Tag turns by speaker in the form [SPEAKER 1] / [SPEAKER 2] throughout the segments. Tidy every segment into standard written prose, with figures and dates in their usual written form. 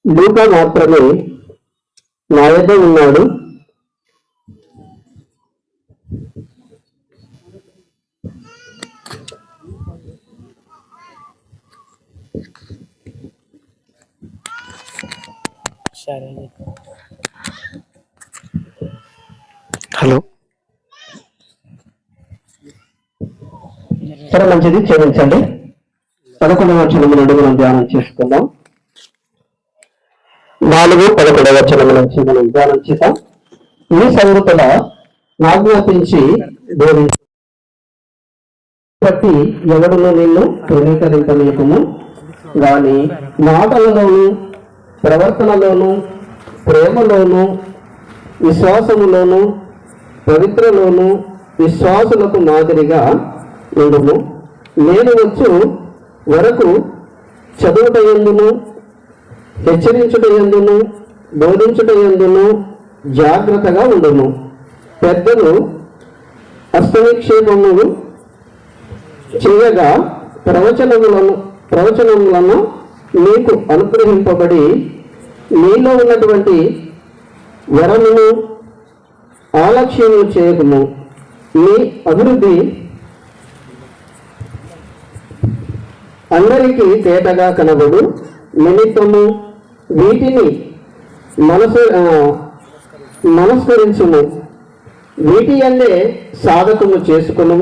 [SPEAKER 1] లూకా మాత్రమే నా వద్ద ఉన్నాడు.
[SPEAKER 2] హలో,
[SPEAKER 1] సరే మంచిది, క్షమించండి. 11వ వచనము నుండి మనం ధ్యానం చేసుకుందాం. 4-11 వచనము నుంచి మనం ధ్యానం చేద్దాం. ఈ సంగతుల ఆజ్ఞాపించి బోధించు బట్టి ఎవడును నిన్ను తృణీకరించలేకుము గాని మాటలలోను ప్రవర్తనలోను ప్రేమలోను విశ్వాసములోను పవిత్రలోను విశ్వాసులకు మాదిరిగా ఉండుము. నేను వచ్చు వరకు చదువుటయందును హెచ్చరించుటయందును బోధించుటయందును జాగ్రత్తగా ఉండుము. పెద్దలు హస్తనిక్షేపములు చేయగా ప్రవచనములను మీకు అనుగ్రహింపబడి మీలో ఉన్నటువంటి వరమును ఆలక్ష్యము చేయకము. మీ అభివృద్ధి అందరికీ తేటగా కనబడు నిమిత్తము వీటిని మనస్కరించుము. వీటి అన్నే సాధకము చేసుకును.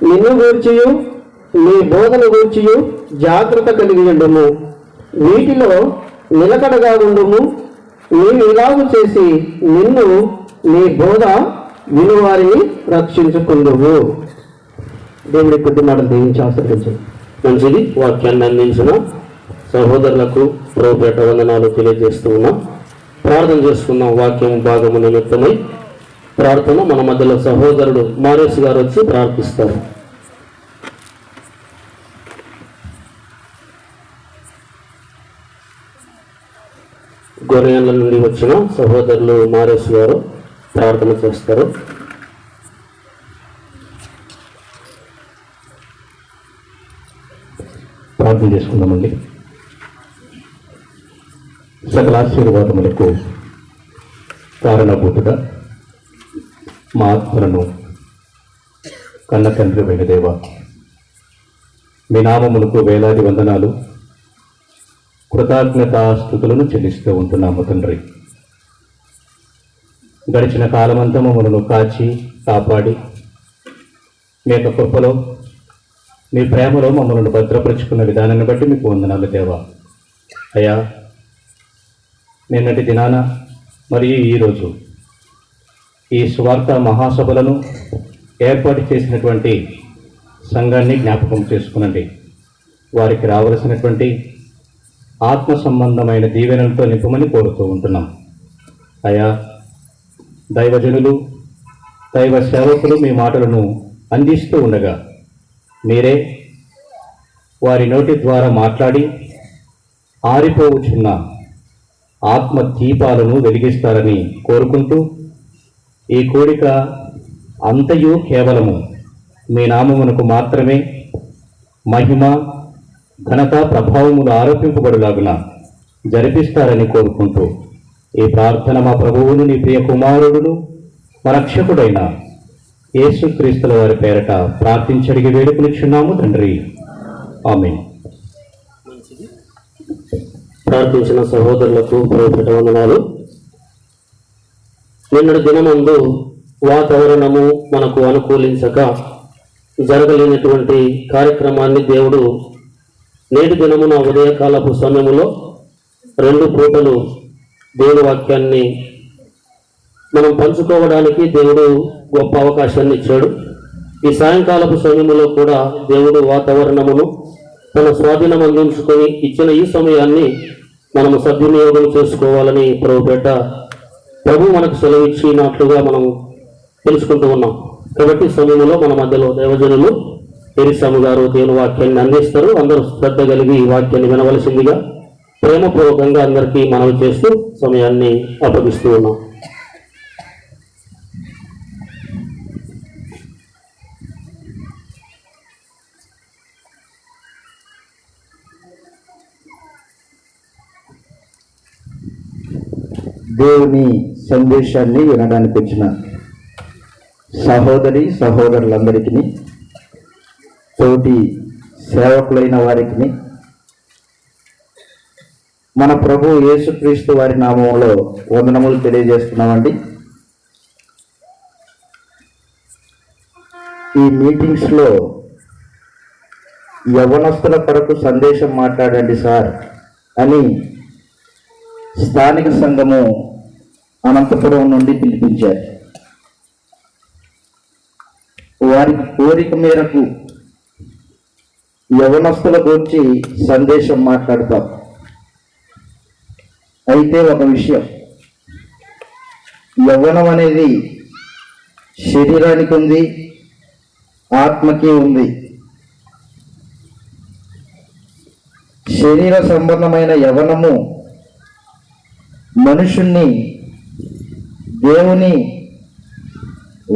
[SPEAKER 1] నిన్ను గూర్చియు నీ బోధన గూర్చియు జాగ్రత్త కలిగి ఉండుము. వీటిలో నిలకడగా ఉండుము. నీవు ఇలాగు చేసి నిన్ను నీ బోధ వినువారిని రక్షించుకుందువు. దేవుడి కొద్ది మాటలు దీవించి ఆశీర్వదించండి.
[SPEAKER 3] మంచిది. వాక్యాన్ని అందించిన సహోదరులకు ప్రభుపేట వందనాలు తెలియజేస్తూ ఉన్నాం. ప్రార్థన చేసుకున్నాం. వాక్యం భాగము నిమిత్తమై ప్రార్థన మన మధ్యలో సహోదరుడు మారేష్ గారు వచ్చి ప్రార్థిస్తారు. గొర్రెల నుండి వచ్చిన సహోదరులు మారేష్ గారు ప్రార్థన చేస్తారు.
[SPEAKER 4] ప్రార్థన చేసుకుందామండి. సకల ఆశీర్వాదములకు కారణభూతుడా మా ఆత్మలను కన్న తండ్రి వెంకదేవ, మీ నామములకు వేలాది వందనాలు కృతజ్ఞతాస్తుతులను చెల్లిస్తూ ఉంటున్నాము తండ్రి. గడిచిన కాలమంతా మమ్మల్ని కాచి కాపాడి మీ యొక్క కృపలో మీ ప్రేమలో మమ్మల్ని భద్రపరుచుకున్న విధానాన్ని బట్టి మీకు వందనాలు దేవా. అయ్యా, నిన్నటి దినాన మరియు ఈరోజు ఈ స్వార్థ మహాసభలను ఏర్పాటు చేసినటువంటి సంఘాన్ని జ్ఞాపకం చేసుకునండి. వారికి రావలసినటువంటి ఆత్మ సంబంధమైన దీవెనలతో నింపమని కోరుతూ ఉంటున్నాం. అయ్యా, దైవజనులు దైవ సేవకులు మీ మాటలను అందిస్తూ ఉండగా మీరే వారి నోటి ద్వారా మాట్లాడి ఆరిపోవచ్చున్న ఆత్మ దీపాలను వెలిగిస్తారని కోరుకుంటూ ఈ కోరిక అంతయు కేవలము మీ నామమునకు మాత్రమే మహిమ ఘనత ప్రభావములు ఆరోపింపబడులాగున జరిపిస్తారని కోరుకుంటూ ఈ ప్రార్థన మా ప్రభువును నీ ప్రియ కుమారుడును మా రక్షకుడైన యేసుక్రీస్తుల వారి పేరట ప్రార్థించడిగి వేడుకొనిచున్నాము తండ్రి. ఆమేన్.
[SPEAKER 3] ప్రార్థించిన సహోదరులకు ప్రభుపేట వందనాలు. నిన్నటి దినమందు వాతావరణము మనకు అనుకూలించక జరగలేనటువంటి కార్యక్రమాన్ని దేవుడు నేటి దినమున ఉదయకాలపు సమయములో 2 పూటలు దేవుని వాక్యాన్ని మనం పంచుకోవడానికి దేవుడు గొప్ప అవకాశాన్ని ఇచ్చాడు. ఈ సాయంకాలపు సమయంలో కూడా దేవుడు వాతావరణమును తన స్వాధీనం అందించుకొని ఇచ్చిన ఈ సమయాన్ని మనము సద్వినియోగం చేసుకోవాలని ప్రభు మనకు సెలవిచ్చినట్లుగా మనం తెలుసుకుంటూ ఉన్నాం. కాబట్టి సమయంలో మన మధ్యలో దైవజనులు ఎరిసాము గారు దేవుని వాక్యాన్ని అందిస్తారు. అందరూ శ్రద్ధ కలిగి ఈ వాక్యాన్ని వినవలసిందిగా ప్రేమపూర్వకంగా అందరికీ మనవి చేస్తూ సమయాన్ని అప్పగిస్తూ ఉన్నాం.
[SPEAKER 2] దేవుని సందేశాన్ని వినడానికి వచ్చిన సహోదరులందరికీ, తోటి సేవకులైన వారికి మన ప్రభు యేసుక్రీస్తు వారి నామంలో వందనములు తెలియజేస్తున్నామండి. ఈ మీటింగ్స్లో యవ్వనస్తుల కొరకు సందేశం మాట్లాడండి సార్ అని స్థానిక సంఘము అనంతపురం నుండి పిలిపించారు. వారి కోరిక మేరకు యవ్వనస్తుల గురించి సందేశం మాట్లాడతాం. అయితే ఒక విషయం, యవ్వనం అనేది శరీరానికి ఉంది, ఆత్మకి ఉంది. శరీర సంబంధమైన యవ్వనము మనుషుణ్ణి దేవుని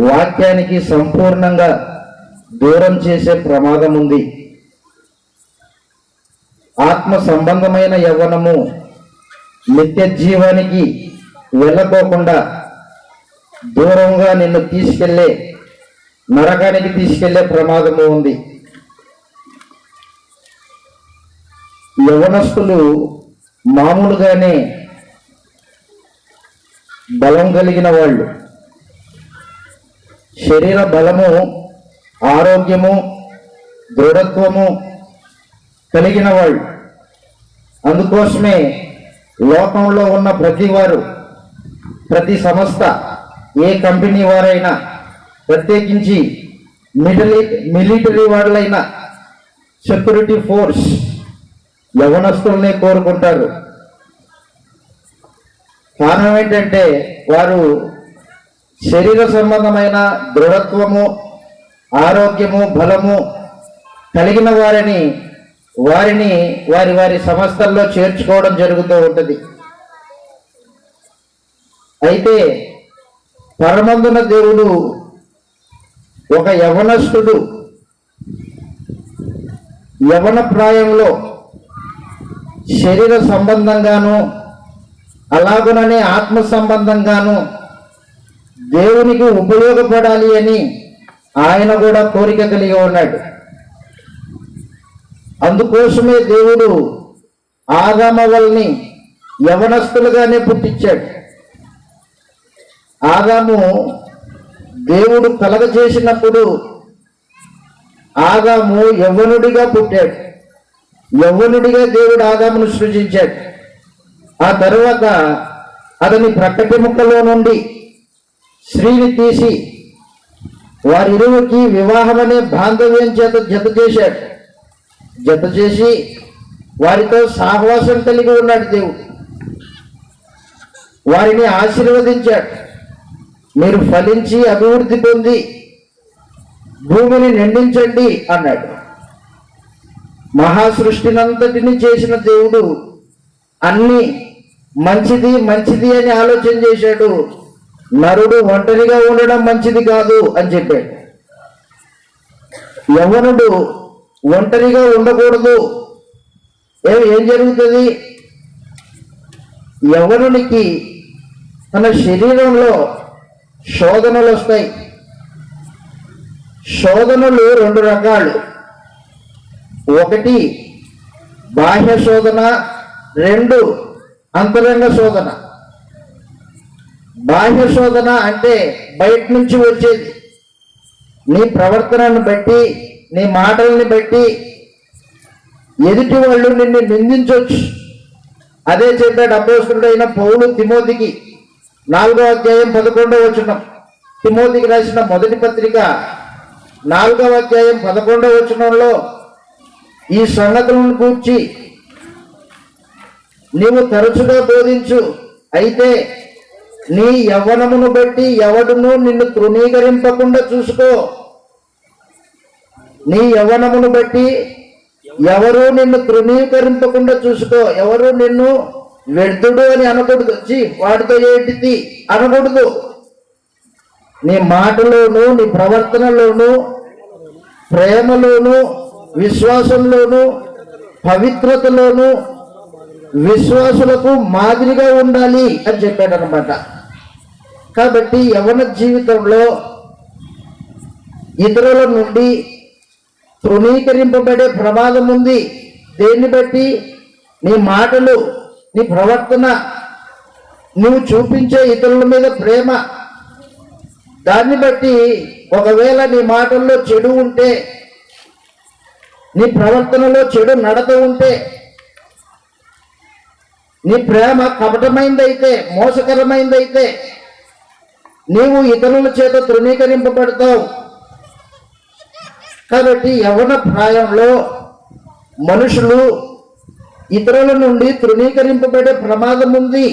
[SPEAKER 2] వాక్యానికి సంపూర్ణంగా దూరం చేసే ప్రమాదం ఉంది. ఆత్మ సంబంధమైన యవ్వనము నిత్య జీవానికి వెళ్ళకోకుండా దూరంగా నిన్ను తీసుకెళ్లే, నరకానికి తీసుకెళ్లే ప్రమాదము ఉంది. యవ్వనస్తులు మామూలుగానే బలం కలిగిన వాళ్ళు, శరీర బలము, ఆరోగ్యము, దృఢత్వము కలిగిన వాళ్ళు. అందుకోసమే లోకంలో ఉన్న ప్రతి వారు, ప్రతి సంస్థ, ఏ కంపెనీ వారైనా, ప్రత్యేకించి మిలిటరీ వాళ్ళైనా, సెక్యూరిటీ ఫోర్స్ యవనస్తుల్ని కోరుకుంటారు. కారణం ఏంటంటే వారు శరీర సంబంధమైన దృఢత్వము, ఆరోగ్యము, బలము కలిగిన వారిని వారి వారి సంస్థల్లో చేర్చుకోవడం జరుగుతూ ఉంటుంది. అయితే పరమందున దేవుడు ఒక యవనస్తుడు యవన ప్రాయంలో శరీర సంబంధంగాను అలాగుననే ఆత్మ సంబంధంగాను దేవునికి ఉపయోగపడాలి అని ఆయన కూడా కోరిక కలిగి ఉన్నాడు. అందుకోసమే దేవుడు ఆదాము వాళ్ళని యవనస్తులుగానే పుట్టించాడు. ఆదాము దేవుడు కలగజేసినప్పుడు ఆదాము యవ్వనుడిగా పుట్టాడు. యవ్వనుడిగా దేవుడు ఆదామును సృజించాడు. ఆ తరువాత అతని ప్రక్కటి ముక్కలో నుండి స్త్రీని తీసి వారిరువుకి వివాహం అనే బాంధవ్యం చేత జత చేసి వారితో సహవాసం కలిగి ఉన్నాడు దేవుడు. వారిని ఆశీర్వదించాడు. మీరు ఫలించి అభివృద్ధి పొంది భూమిని నిండించండి అన్నాడు. మహాసృష్టినంతటిని చేసిన దేవుడు అన్ని మంచిది మంచిది అని ఆలోచన చేశాడు. నరుడు ఒంటరిగా ఉండడం మంచిది కాదు అని చెప్పాడు. యవ్వనుడు ఒంటరిగా ఉండకూడదు. ఏం జరుగుతుంది? యవ్వనునికి తన శరీరంలో శోధనలు వస్తాయి. శోధనలు రెండు రకాలు. ఒకటి బాహ్య శోధన, రెండు అంతరంగ శోధన. బాహ్య శోధన అంటే బయట నుంచి వచ్చేది. నీ ప్రవర్తనను బట్టి, నీ మాటల్ని బట్టి ఎదుటి వాళ్ళు నిన్ను నిందించవచ్చు. అదే చెప్పాడు అపోస్తలుడైన పౌలు తిమోతికి 4వ అధ్యాయం 11వ వచనం. తిమోతికి రాసిన మొదటి పత్రిక 4వ అధ్యాయం 11వ వచనంలో ఈ సంగతులను గూర్చి నీవు తరచుగా బోధించు. అయితే నీ యవ్వనమును బట్టి ఎవడును నిన్ను తృణీకరింపకుండా చూసుకో. నీ యవ్వనమును బట్టి ఎవరు నిన్ను తృణీకరింపకుండా చూసుకో. ఎవరు నిన్ను వ్యర్థుడు అని అనకూడదు. వాడితో ఏంటిది అనకూడదు. నీ మాటలోను, నీ ప్రవర్తనలోను, ప్రేమలోను, విశ్వాసంలోను, పవిత్రతలోను విశ్వాసులకు మాదిరిగా ఉండాలి అని చెప్పాడు అనమాట. కాబట్టి యవ్వన జీవితంలో ఇతరుల నుండి తృణీకరింపబడే ప్రమాదం ఉంది. దేన్ని బట్టి? నీ మాటలు, నీ ప్రవర్తన, నువ్వు చూపించే ఇతరుల మీద ప్రేమ, దాన్ని బట్టి ఒకవేళ నీ మాటల్లో చెడు ఉంటే, నీ ప్రవర్తనలో చెడు నడత ఉంటే, నీ ప్రేమ కపటమైందైతే, మోసకరమైందైతే నీవు ఇతరుల చేత తృణీకరింపబడతావు. కాబట్టి యవ్వన ప్రాయంలో మనుషులు ఇతరుల నుండి తృణీకరింపబడే ప్రమాదం ఉంది.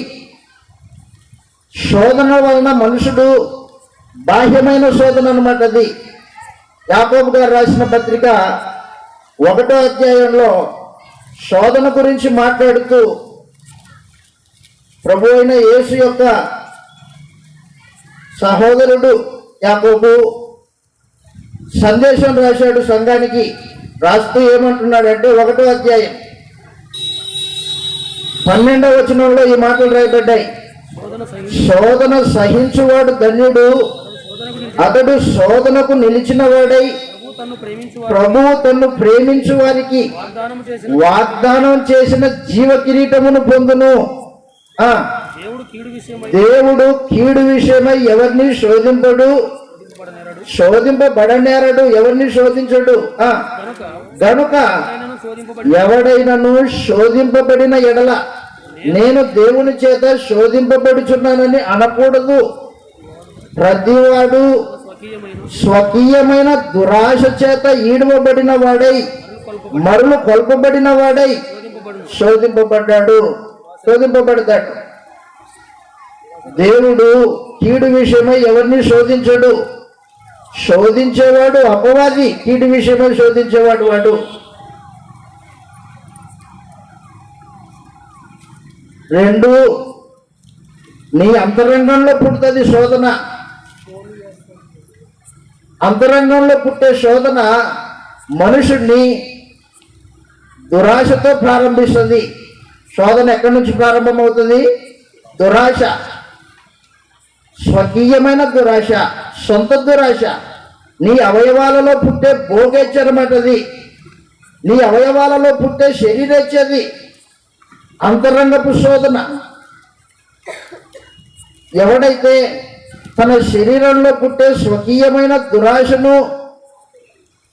[SPEAKER 2] శోధన వలన మనుషుడు, బాహ్యమైన శోధన అన్నమాట అది. యాకోబు గారు రాసిన పత్రిక 1వ అధ్యాయంలో శోధన గురించి మాట్లాడుతూ ప్రభు అయిన యేసు యొక్క సహోదరుడు యాకోబు సందేశం రాశాడు సంఘానికి. రాస్తూ ఏమంటున్నాడంటే 1వ అధ్యాయం 12వ వచనంలో ఈ మాటలు రాయబడ్డాయి. శోధన సహించువాడు ధన్యుడు, అతడు శోధనకు నిలిచిన వాడై ప్రభువు తన్ను ప్రేమించు వారికి వాగ్దానం చేసిన జీవ కిరీటమును పొందును. దేవుడు కీడు విషయమై ఎవరిని శోధింపబడనేరడు, ఎవరిని శోధించడు. గనుక ఎవడైనను శోధింపబడిన ఎడల నేను దేవుని చేత శోధింపబడుచున్నానని అనకూడదు. ప్రతివాడు స్వకీయమైన దురాశ చేత ఈడవబడిన వాడై, మరులు కొల్పబడిన వాడై శోధింపబడతాడు. దేవుడు కీడు విషయమై ఎవరిని శోధించడు. శోధించేవాడు అపవాది, కీడు విషయమై శోధించేవాడు వాడు. 2, నీ అంతరంగంలో పుడుతుంది శోధన. అంతరంగంలో పుట్టే శోధన మనుషుణ్ణి దురాశతో ప్రారంభిస్తుంది. శోధన ఎక్కడి నుంచి ప్రారంభమవుతుంది? దురాశ, స్వకీయమైన దురాశ, సొంత దురాశ. నీ అవయవాలలో పుట్టే భోగేచ్చరమటది, నీ అవయవాలలో పుట్టే శరీరేచ్ఛది అంతరంగపు శోధన. ఎవడైతే తన శరీరంలో పుట్టే స్వకీయమైన దురాశను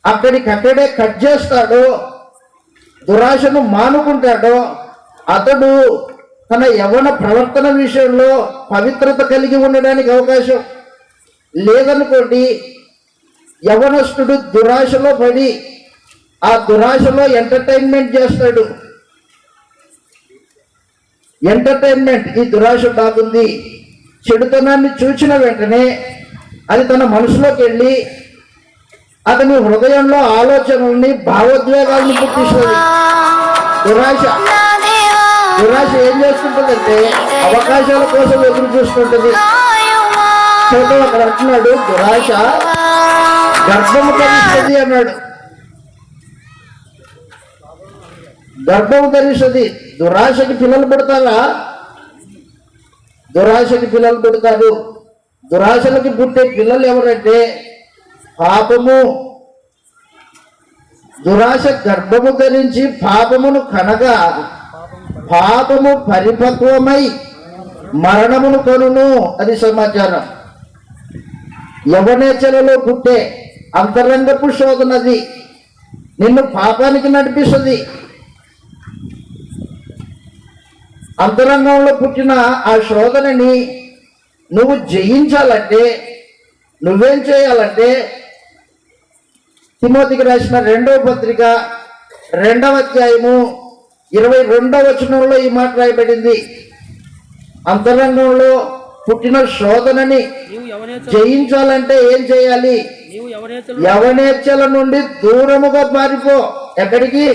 [SPEAKER 2] అక్కడికక్కడే కట్ చేస్తాడో, దురాశను మానుకుంటాడో, అతడు తన యవ్వన ప్రవర్తన విషయంలో పవిత్రత కలిగి ఉండడానికి అవకాశం లేదనుకోండి. యవ్వనస్తుడు దురాశలో పడి ఆ దురాశలో ఎంటర్టైన్మెంట్ చేస్తాడు. ఎంటర్టైన్మెంట్, ఈ దురాశ బాగుంది, చెడుతనాన్ని చూచిన వెంటనే అది తన మనసులోకి వెళ్ళి అతని హృదయంలో ఆలోచనల్ని, భావోద్వేగాల్ని పుట్టిస్తుంది. దురాశ ఏం చేస్తుంటుందంటే అవకాశాల కోసం ఎదురు చూస్తుంటుంది. చూడ అక్కడ అంటున్నాడు, దురాశ గర్భము ధరిస్తుంది అన్నాడు. గర్భము ధరిస్తుంది. దురాశకి పిల్లలు పుడతారా? దురాశకి పిల్లలు పుడతారు. దురాశలకి పుట్టే పిల్లలు ఎవరంటే పాపము. దురాశ గర్భము ధరించి పాపమును కనగా పాపము పరిపక్వమై మరణమును కొనును. అది సమాచారం. యవనేచ్ఛలలో పుట్టే అంతరంగపు శోధనది నిన్ను పాపానికి నడిపిస్తుంది. అంతరంగంలో పుట్టిన ఆ శోధనని నువ్వు జయించాలంటే నువ్వేం చేయాలంటే తిమోతికి రాసిన 2వ పత్రిక 2వ అధ్యాయము 22వ వచనంలో ఈ మాట రాయబడింది. అంతరంగంలో పుట్టిన శోధనని జయించాలంటే ఏం చేయాలి? యవనేచ్ఛల నుండి దూరముగా పారిపో. ఎక్కడికి?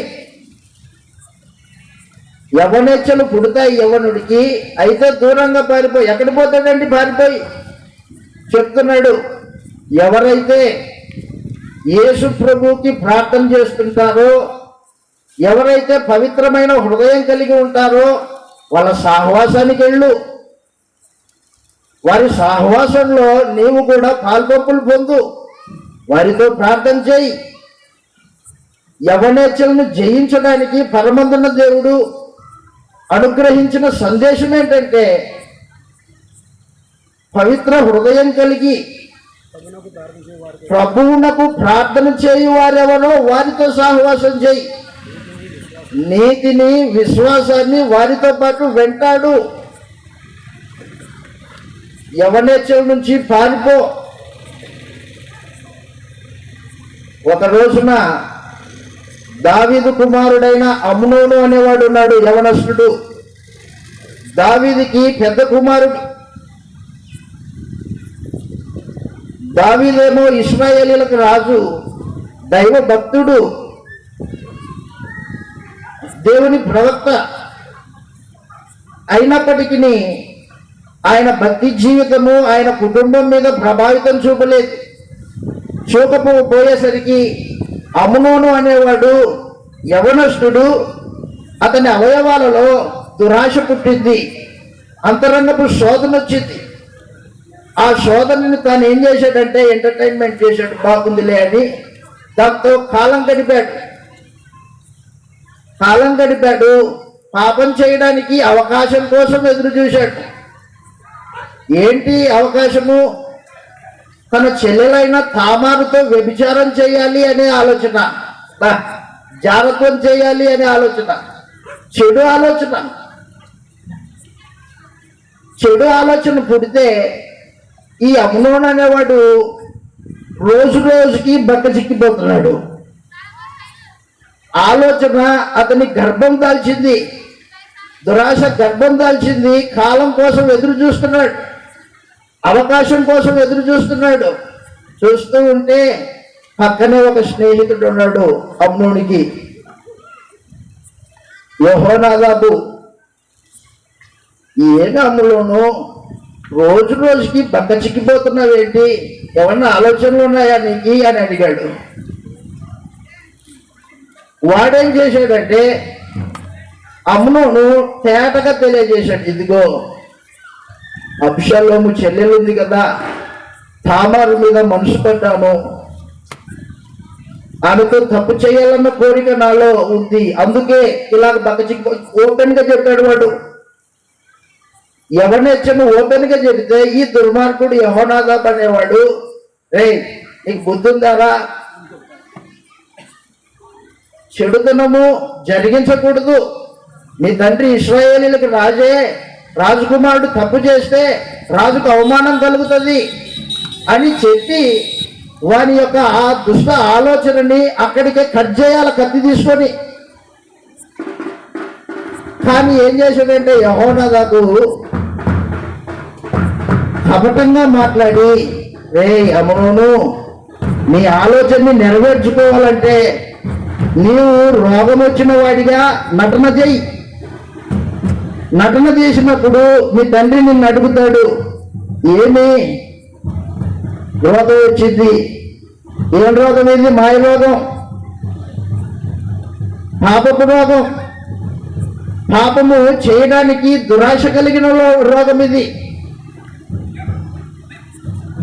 [SPEAKER 2] యవనేచ్ఛలు పుడతాయి యవనుడికి, అయితే దూరంగా పారిపో. ఎక్కడి పోతాడండి పారిపోయి? చెప్తున్నాడు, ఎవరైతే యేసు ప్రభువుకి ప్రార్థన చేస్తుంటారో ఎవరైతే పవిత్రమైన హృదయం కలిగి ఉంటారో వాళ్ళ సహవాసానికి వెళ్ళు. వారి సహవాసంలో నీవు కూడా పాల్పొప్పులు పొందు. వారితో ప్రార్థన చేయి. యవనేచ్ఛలను జయించడానికి పరమందున్న దేవుడు అనుగ్రహించిన సందేశం ఏంటంటే, పవిత్ర హృదయం కలిగి ప్రభువునకు ప్రార్థన చేయు వారెవరో వారితో సహవాసం చేయి. నీతిని, విశ్వాసాన్ని వారితో పాటు వెంటాడు. యవనేచ్ఛల నుంచి పారిపో. ఒక రోజున దావీదు కుమారుడైన అమ్నోను అనేవాడు ఉన్నాడు, యవనస్తుడు. దావీదుకి పెద్ద కుమారుడు. దావీదేమో ఇశ్రాయేలీలకు రాజు, దైవ భక్తుడు, దేవుని ప్రవక్త. అయినప్పటికీ ఆయన భక్తి జీవితము ఆయన కుటుంబం మీద ప్రభావితం చూపలేదు. చూపకపోయేసరికి అమ్నోను అనేవాడు యవనస్తుడు, అతని అవయవాలలో దురాశ పుట్టింది. అంతరంగపు శోధన వచ్చింది. ఆ శోధనని తాను ఏం చేశాడంటే ఎంటర్టైన్మెంట్ చేశాడు, బాగుందిలే అని. దాంతో కాలం గడిపాడు. పాపం చేయడానికి అవకాశం కోసం ఎదురు చూశాడు. ఏంటి అవకాశము? తన చెల్లెలైన తామారుతో వ్యభిచారం చేయాలి అనే ఆలోచన, జారత్వం చేయాలి అనే ఆలోచన, చెడు ఆలోచన పుడితే ఈ అమ్నోను అనేవాడు రోజు రోజుకి బక్కచిక్కిపోతున్నాడు. ఆలోచన అతని గర్భం దాల్చింది, దురాశ గర్భం దాల్చింది. కాలం కోసం ఎదురు చూస్తున్నాడు, అవకాశం కోసం ఎదురు చూస్తున్నాడు. చూస్తూ ఉంటే పక్కనే ఒక స్నేహితుడు ఉన్నాడు అమ్నోనికి, యెహోనాదాబు. ఏం అమ్ములోను రోజు రోజుకి బక్క చిక్కిపోతున్నావేంటి, ఏమన్నా ఆలోచనలు ఉన్నాయా నీకు అని అడిగాడు. వాడేం చేశాడంటే అమ్నోను తేటగా తెలియజేశాడు, ఇదిగో అబ్షాలోము చెల్లెలు ఉంది కదా, తామారు మీద మనసు పడ్డాను, ఆమెతో తప్పు చేయాలన్న కోరిక నాలో ఉంది, అందుకే ఇలాగ బక్కచిక్కి ఓపెన్ గా చెప్పాడు వాడు. యవనేచ్ఛను ఓపెన్ గా చెబితే ఈ దుర్మార్గుడు యెహోనాదాబు అనేవాడు, రే నీకు బుద్ధి ఉందారా, చెడుతనము జరిగించకూడదు, నీ తండ్రి ఇశ్రాయేలీలకు రాజకుమారుడు తప్పు చేస్తే రాజుకు అవమానం కలుగుతుంది అని చెప్పి వాని యొక్క ఆ దుష్ట ఆలోచనని అక్కడికే కట్ చేయాలి కత్తి తీసుకొని. కానీ ఏం చేశాడంటే యెహోనాదాబు కపటంగా మాట్లాడి, రే అమ్నోను, నీ ఆలోచనని నెరవేర్చుకోవాలంటే నీవు రోగం వచ్చిన వాడిగా నటన చేయి. నటన చేసినప్పుడు మీ తండ్రి నిన్ను అడుగుతాడు, ఏమి రోగం వచ్చింది, ఏం రోగం ఇది? మాయ రోగం, పాపపు రోగం, పాపము చేయడానికి దురాశ కలిగిన రోగం ఇది.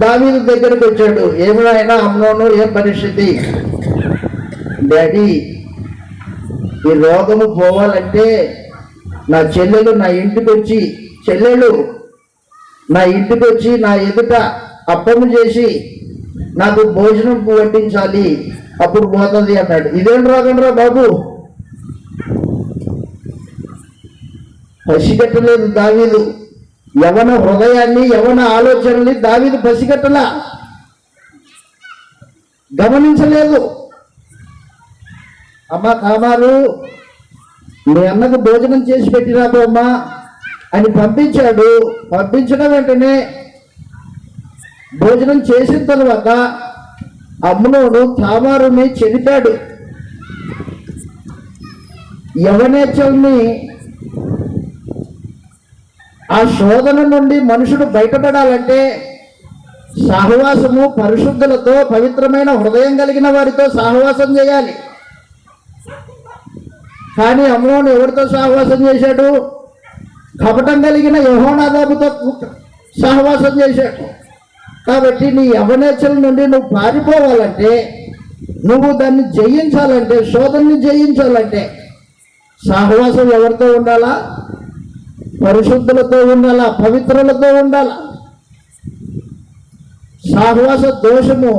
[SPEAKER 2] దావీదు దగ్గరికి వచ్చాడు, ఏమి నాయనా అమ్నోను, ఏం పరిస్థితి? డాడీ, ఈ రోగము పోవాలంటే నా చెల్లెలు నా ఇంటికి వచ్చి నా ఎదుట అప్పము చేసి నాకు భోజనం వడ్డించాలి, అప్పుడు పోతుంది అన్నాడు. ఇదేం రోగం రా బాబు? పసిగట్టలేదు దావీదు. యవన హృదయాన్ని, యవన ఆలోచనల్ని దావీదు పసిగట్టలా, గమనించలేదు. అమ్మా తామారు, మీ అన్నకు భోజనం చేసి పెట్టిరాబో అమ్మా అని పంపించాడు. పంపించిన వెంటనే భోజనం చేసిన తర్వాత అమ్నోను తామారుని చెరిపాడు. యవనేచ్ఛల్ని, ఆ శోధన నుండి మనుషుడు బయటపడాలంటే సహవాసము పరిశుద్ధులతో, పవిత్రమైన హృదయం కలిగిన వారితో సహవాసం చేయాలి. కానీ అమ్నోను ఎవరితో సహవాసం చేశాడు? కపటం కలిగిన యెహోనాదాబుతో సహవాసం చేశాడు. కాబట్టి నీ యవనేచ్ఛల నుండి నువ్వు పారిపోవాలంటే, నువ్వు దాన్ని జయించాలంటే, శోధనని జయించాలంటే సహవాసం ఎవరితో ఉండాలా? పరిశుద్ధులతో ఉండాలా, పవిత్రులతో ఉండాలా. సహవాస దోషము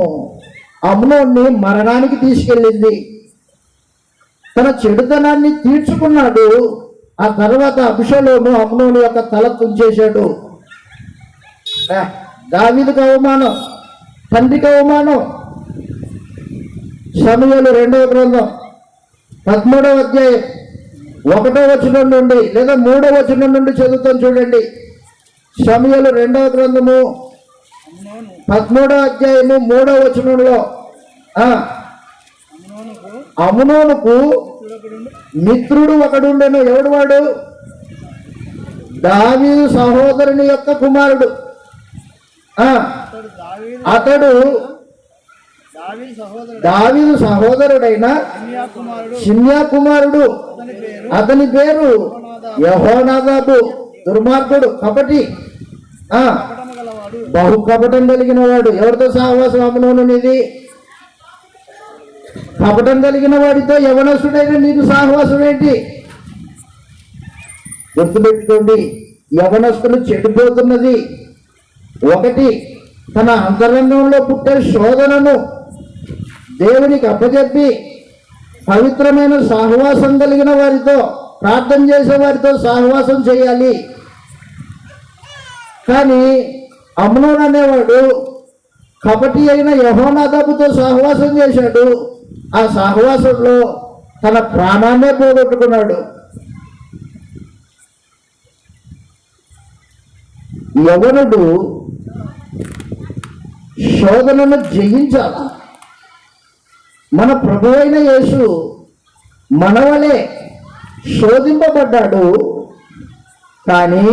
[SPEAKER 2] అమ్నోన్ని మరణానికి తీసుకెళ్ళింది. తన చెడుతనాన్ని తీర్చుకున్నాడు. ఆ తర్వాత అభిషేలోము అమ్నోని యొక్క తల తుంచేశాడు. దావీదుకు అవమానం, తండ్రికి అవమానం. సమూయేలు 2వ గ్రంథం 13వ అధ్యాయం 1వ వచనం నుండి లేదా 3వ వచనం నుండి చదువుతాం చూడండి. సమూయేలు 2వ గ్రంథము 13వ అధ్యాయము 3వ వచనంలో అమ్నోనుకు మిత్రుడు ఒకడుండెను. ఎవడు వాడు? దావీదు సహోదరుని యొక్క కుమారుడు. అతడు దావీదు సహోదరుడైన షిమ్యా కుమారుడు. అతని పేరు యెహోనాదాబు. దుర్మార్గుడు, కపటి, బహు కపటం కలిగిన వాడు. ఎవరితో సహవాసం అమ్నోనునిది? కపటం కలిగిన వాడితో యవనస్తుడైన నీకు సహవాసం ఏంటి? గుర్తుపెట్టుకోండి, యవనస్తులు చెడిపోతున్నది ఒకటి, తన అంతరంగంలో పుట్టే శోధనను దేవునికి అప్పచెప్పి పవిత్రమైన సహవాసం కలిగిన వారితో, ప్రార్థన చేసే వారితో సహవాసం చేయాలి. కానీ అమ్నోను అనేవాడు కపటి అయిన యెహోనాదాబుతో సహవాసం చేశాడు. ఆ సహవాసంలో తన ప్రాణాన్నే పోగొట్టుకున్నాడు. యవనుడు శోధనను జయించాల. మన ప్రభు అయిన యేసు మనవలే శోధింపబడ్డాడు, కానీ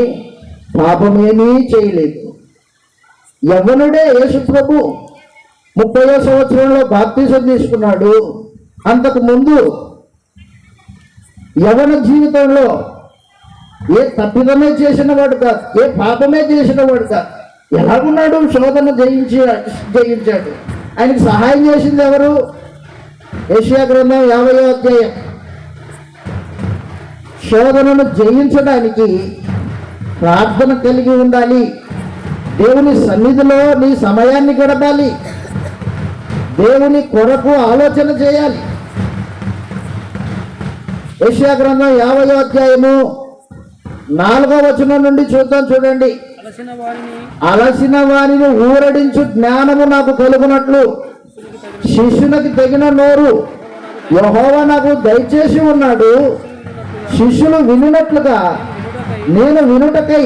[SPEAKER 2] పాపమేమీ చేయలేదు. యవనుడే యేసు ప్రభు 30వ సంవత్సరంలో బాప్తిసం తీసుకున్నాడు. అంతకు ముందు యవన జీవితంలో ఏ తప్పిదమే చేసిన వాడు కాదు, ఏ పాపమే చేసిన వాడు కాదు. ఎలాగున్నాడు? శోధన జయించాడు. ఆయనకు సహాయం చేసింది ఎవరు? యెషయా గ్రంథం 50వ అధ్యాయం. శోధనను జయించడానికి ప్రార్థన కలిగి ఉండాలి. దేవుని సన్నిధిలో నీ సమయాన్ని గడపాలి. దేవుని కొరకు ఆలోచన చేయాలి. యెషయా గ్రంథం 50వ అధ్యాయము 4వ వచనం నుండి చూద్దాం చూడండి. అలసిన వారిని ఊరడించు జ్ఞానము నాకు కలుగునట్లు శిష్యునికి తగిన నోరు యెహోవా నాకు దయచేసి ఉన్నాడు. శిష్యులు వినున్నట్లుగా నేను వినుటకై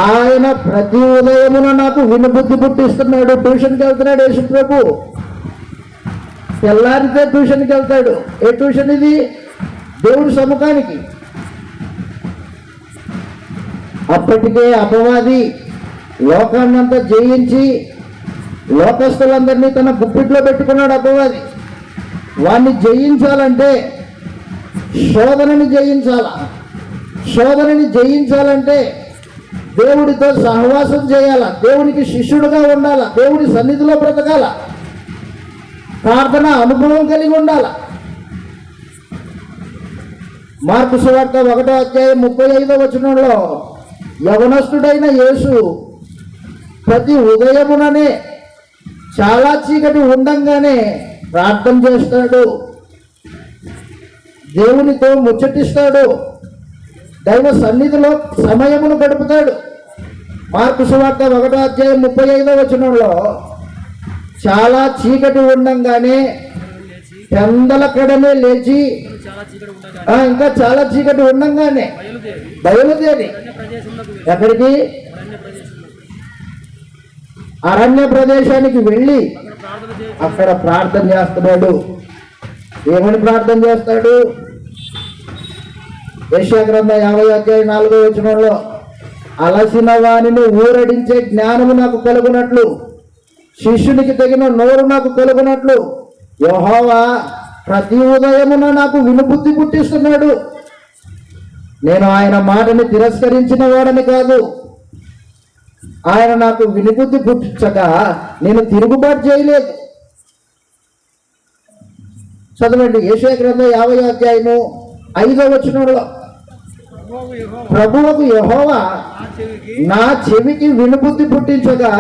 [SPEAKER 2] ఆయన ప్రతి ఉదయమున నాకు వినుబుద్ధి పుట్టిస్తున్నాడు. ట్యూషన్కి వెళ్తున్నాడు యేసు ప్రభు. తెల్లారితే ట్యూషన్కి వెళ్తాడు. ఏ ట్యూషన్ ఇది? దేవుడి సముఖానికి. అప్పటికే అపవాది లోకాన్నంతా జయించి లోకస్తులందరినీ తన గుప్పిట్లో పెట్టుకున్నాడు అపవాది. వాణ్ణి జయించాలంటే శోధనని జయించాల. శోధనని జయించాలంటే దేవుడితో సహవాసం చేయాల, దేవునికి శిష్యుడుగా ఉండాల, దేవుడి సన్నిధిలో బ్రతకాల, ప్రార్థన అనుభవం కలిగి ఉండాల. మార్కు సువార్త 1వ అధ్యాయం 35వ వచనంలో యవనస్తుడైన యేసు ప్రతి ఉదయముననే చాలా చీకటి ఉండంగానే ప్రార్థన చేస్తాడు, దేవునితో ముచ్చటిస్తాడు, దైవ సన్నిధిలో సమయమును గడుపుతాడు. మార్కు సువార్త 1వ అధ్యాయం 35వ వచనంలో చాలా చీకటి ఉండంగానే పెందల కడనే లేచి, ఇంకా చాలా చీకటి ఉండంగానే బయలుదేరి ఎక్కడికి? అరణ్య ప్రదేశానికి వెళ్ళి అక్కడ ప్రార్థన చేస్తున్నాడు. ఏమని ప్రార్థన చేస్తాడు? యెషయా గ్రంథం 50వ అధ్యాయం 4వ వచనంలో అలసిన వానిని ఊరడించే జ్ఞానము నాకు కలుగునట్లు శిష్యునికి తగిన నోరు నాకు కలుగునట్లు యెహోవా ప్రతి ఉదయమున నాకు వినుబుద్ధి పుట్టిస్తున్నాడు. నేను ఆయన మాటని తిరస్కరించిన వాడని కాదు, ఆయన నాకు వినుబుద్ధి పుట్టించగా నేను తిరుగుబాటు చేయలేదు. చదవండి, యెషయా గ్రంథం 50వ అధ్యాయము 5వ వచనంలో, ప్రభువుకు యెహోవా నా చెవికి వినుబుద్ధి పుట్టించగా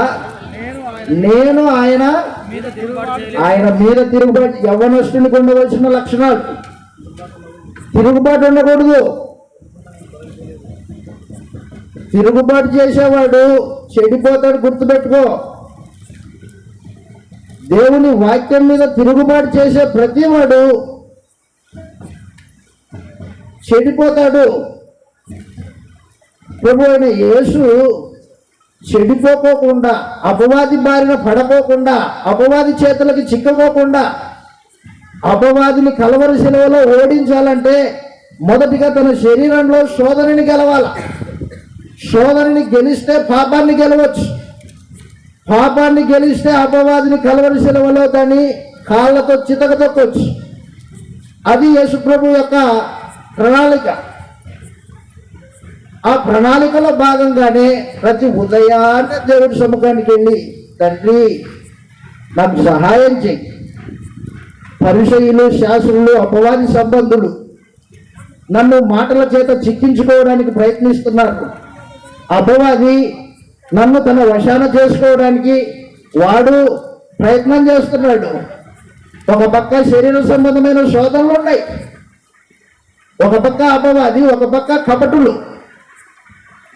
[SPEAKER 2] నేను ఆయన మీద తిరుగుబాటు. యవ్వనస్తునికి ఉండవలసిన లక్షణాలు: తిరుగుబాటు ఉండకూడదు. తిరుగుబాటు చేసేవాడు చెడిపోతాడు, గుర్తుపెట్టుకో. దేవుని వాక్యం మీద తిరుగుబాటు చేసే ప్రతి వాడు చెడిపోతాడు. ప్రభు అయిన యేసు చెడిపోకోకుండా, అపవాది బారిన పడకోకుండా, అపవాది చేతులకి చిక్కకోకుండా, అపవాదిని కలవరి శిలువలో ఓడించాలంటే మొదటిగా తన శరీరంలో శోధనని గెలవాలి. శోధనని గెలిస్తే పాపాన్ని గెలవచ్చు. పాపాన్ని గెలిస్తే అపవాదిని కలవరి శిలువలో దాన్ని కాళ్ళతో చితక తొక్కొచ్చు. అది యేసు ప్రభు యొక్క ప్రణాళిక. ఆ ప్రణాళికలో భాగంగానే ప్రతి ఉదయాన్నే దేవుడి సముఖానికి వెళ్ళి, తండ్రి నాకు సహాయం చేయి. పరిసయ్యులు, శాస్త్రులు, అపవాది సంబంధులు నన్ను మాటల చేత చిక్కించుకోవడానికి ప్రయత్నిస్తున్నారు. అపవాది నన్ను తన వశాన చేసుకోవడానికి వాడు ప్రయత్నం చేస్తున్నాడు. ఒక పక్క శరీర సంబంధమైన శోధనలు ఉన్నాయి, ఒక పక్క అపవాది, ఒక పక్క కపటులు,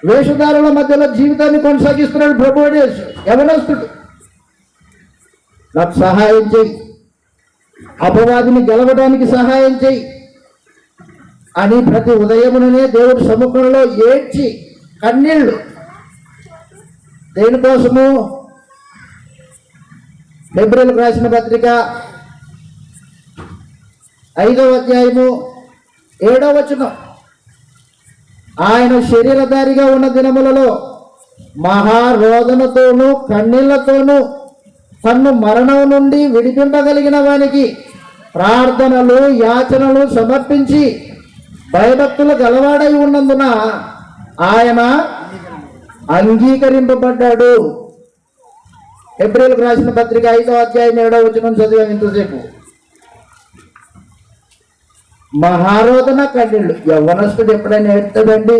[SPEAKER 2] వేషధారుల మధ్యలో జీవితాన్ని కొనసాగిస్తున్నాడు ప్రభువు యేసు. యవనస్తుడు, నాకు సహాయం చేయి, అపవాదిని గెలవడానికి సహాయం చేయి అని ప్రతి ఉదయముననే దేవుడి సముఖంలో ఏడ్చి కన్నీళ్లు. దేనికోసము? హెబ్రీయులకు రాసిన పత్రిక 5వ అధ్యాయము 7వ వచనం, ఆయన శరీరధారిగా ఉన్న దినములలో మహారోదనతోనూ కన్నీళ్లతోనూ తన్ను మరణం నుండి విడిపింపగలిగిన వానికి ప్రార్థనలు, యాచనలు సమర్పించి భయభక్తులు గలవాడై ఉన్నందున ఆయన అంగీకరింపబడ్డాడు. హెబ్రీయులకు రాసిన పత్రిక 5వ అధ్యాయం 7వ వచనం చదివాం ఇంతసేపు. మహారోదన కన్నీళ్ళు. యవ్వనస్తుడు ఎప్పుడైనా ఏడుతాడండి?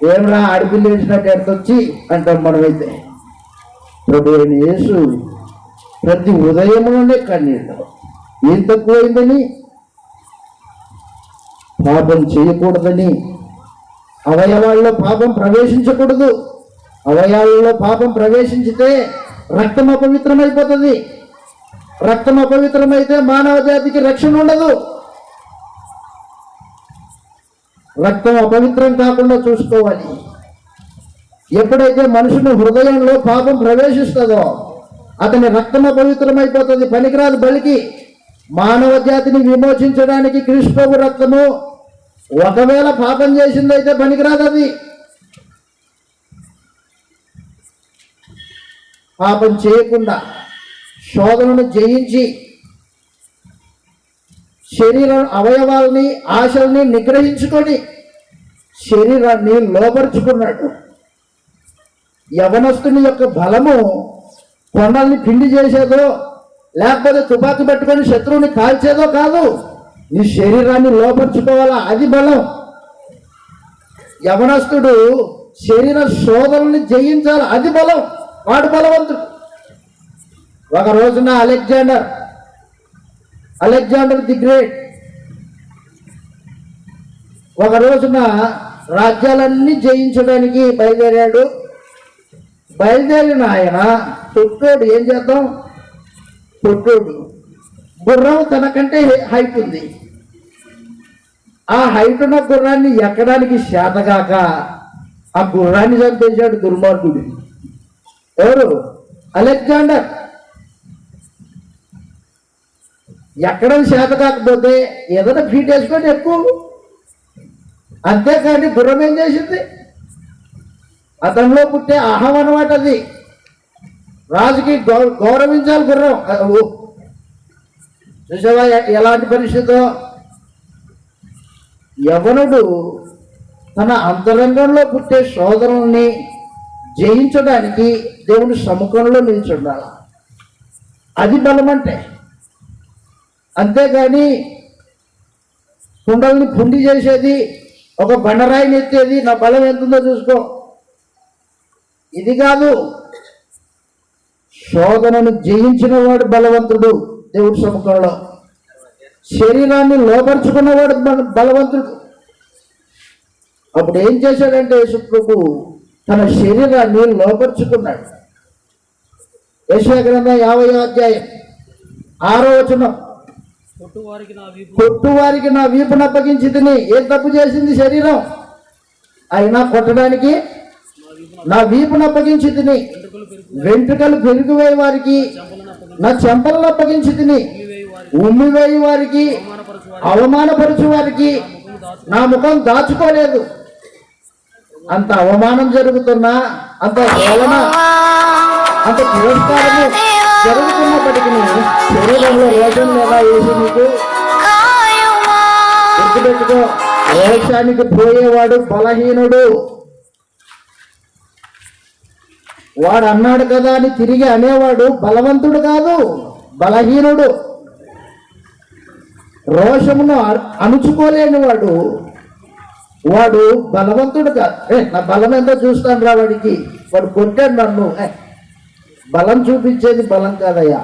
[SPEAKER 2] ఏమరా ఆడిపిల్లి వేసినట్టు ఎడతొచ్చి అంటాం మనమైతే. ప్రభు అయిన యేసు ప్రతి ఉదయంలోనే కన్నీళ్ళు. ఏం తక్కువైందని? పాపం చేయకూడదని, అవయవాల్లో పాపం ప్రవేశించకూడదు. అవయవాల్లో పాపం ప్రవేశించితే రక్తం అపవిత్రమైపోతుంది. రక్తం అపవిత్రమైతే మానవ జాతికి రక్షణ ఉండదు. రక్తం అపవిత్రం కాకుండా చూసుకోవాలి. ఎప్పుడైతే మనుషుని హృదయంలో పాపం ప్రవేశిస్తుందో అతని రక్తం అపవిత్రమైపోతుంది, పనికిరాదు బలికి. మానవ జాతిని విమోచించడానికి క్రీస్తు రక్తము ఒకవేళ పాపం చేసిందైతే పనికిరాదు. అది పాపం చేయకుండా శోధనను జయించి శరీర అవయవాల్ని, ఆశల్ని నిగ్రహించుకొని శరీరాన్ని లోపరుచుకున్నాడు. యవనస్తుని యొక్క బలము కొండల్ని పిండి చేసేదో లేకపోతే తుపాకీ పట్టుకొని శత్రువుని కాల్చేదో కాదు. నీ శరీరాన్ని లోపరుచుకోవాలా, అది బలం. యవనస్తుడు శరీర శోధనల్ని జయించాలి, అది బలం. వాడు బలవంతుడు. ఒక రోజున అలెగ్జాండర్ ది గ్రేట్ ఒక రోజున రాజ్యాలన్నీ జయించడానికి బయలుదేరాడు. బయలుదేరిన ఆయన పొట్టోడు, ఏం చేద్దాం, పొట్టోడు గుర్రం తనకంటే హైట్ ఉంది. ఆ హైట్ ఉన్న గుర్రాన్ని ఎక్కడానికి చేతగాక ఆ గుర్రాన్ని చంపేశాడు దుర్మార్గుడు. ఎవరు? అలెగ్జాండర్. ఎక్కడం చేత కాకపోతే ఏదైనా ఫీట్ వేసుకొని ఎక్కువ. అంతేకాని గుర్రం ఏం చేసింది? అతనిలో పుట్టే అహం అన్నమాట. అది రాజుకి గౌరవించాలి గుర్రం. చూసావా ఎలాంటి పరిస్థితో? యవనుడు తన అంతరంగంలో పుట్టే శోధనల్ని జయించడానికి దేవుని సముఖంలో నిల్చుండాలి. అది బలం అంటే. అంతేగాని కుండల్ని పుండి చేసేది, ఒక బండరాయిని ఎత్తేది, నా బలం ఎంతుందో చూసుకో, ఇది కాదు. శోధనను జయించిన వాడు బలవంతుడు దేవుడి సముఖంలో. శరీరాన్ని లోపరుచుకున్నవాడు బలవంతుడు. అప్పుడు ఏం చేశాడంటే యేసుప్రభు తన శరీరాన్ని లోపరుచుకున్నాడు. యెషయా గ్రంథం 50వ అధ్యాయం 6వ వచనం, కొట్టువారికి నా వీపును అప్పగించి తిని. ఏం తప్పు చేసింది శరీరం? అయినా కొట్టడానికి నా వీపును అప్పగించి తిని. వెంట్రుకలు పెరిగివేయ వారికి నా చెంపలను అప్పగించి తిని. ఉమ్మివేయి వారికి, అవమానపరచు వారికి నా ముఖం దాచుకోలేదు. అంత అవమానం జరుగుతున్నా, అంత హేళన, అంత తిరస్కారము జరుగుతున్నప్పటికీ శరీరంలో రోషం లేదా వేసి నీకు గుర్తుపెట్టుకో. రోషానికి పోయేవాడు బలహీనుడు. వాడు అన్నాడు కదా అని తిరిగి అనేవాడు బలవంతుడు కాదు, బలహీనుడు. రోషమును అణుచుకోలేని వాడు బలవంతుడు కాదు. నా బలం ఎంతో చూస్తాను రా వాడికి, వాడు కొట్టాడు నన్ను. బలం చూపించేది బలం కాదయ్యా,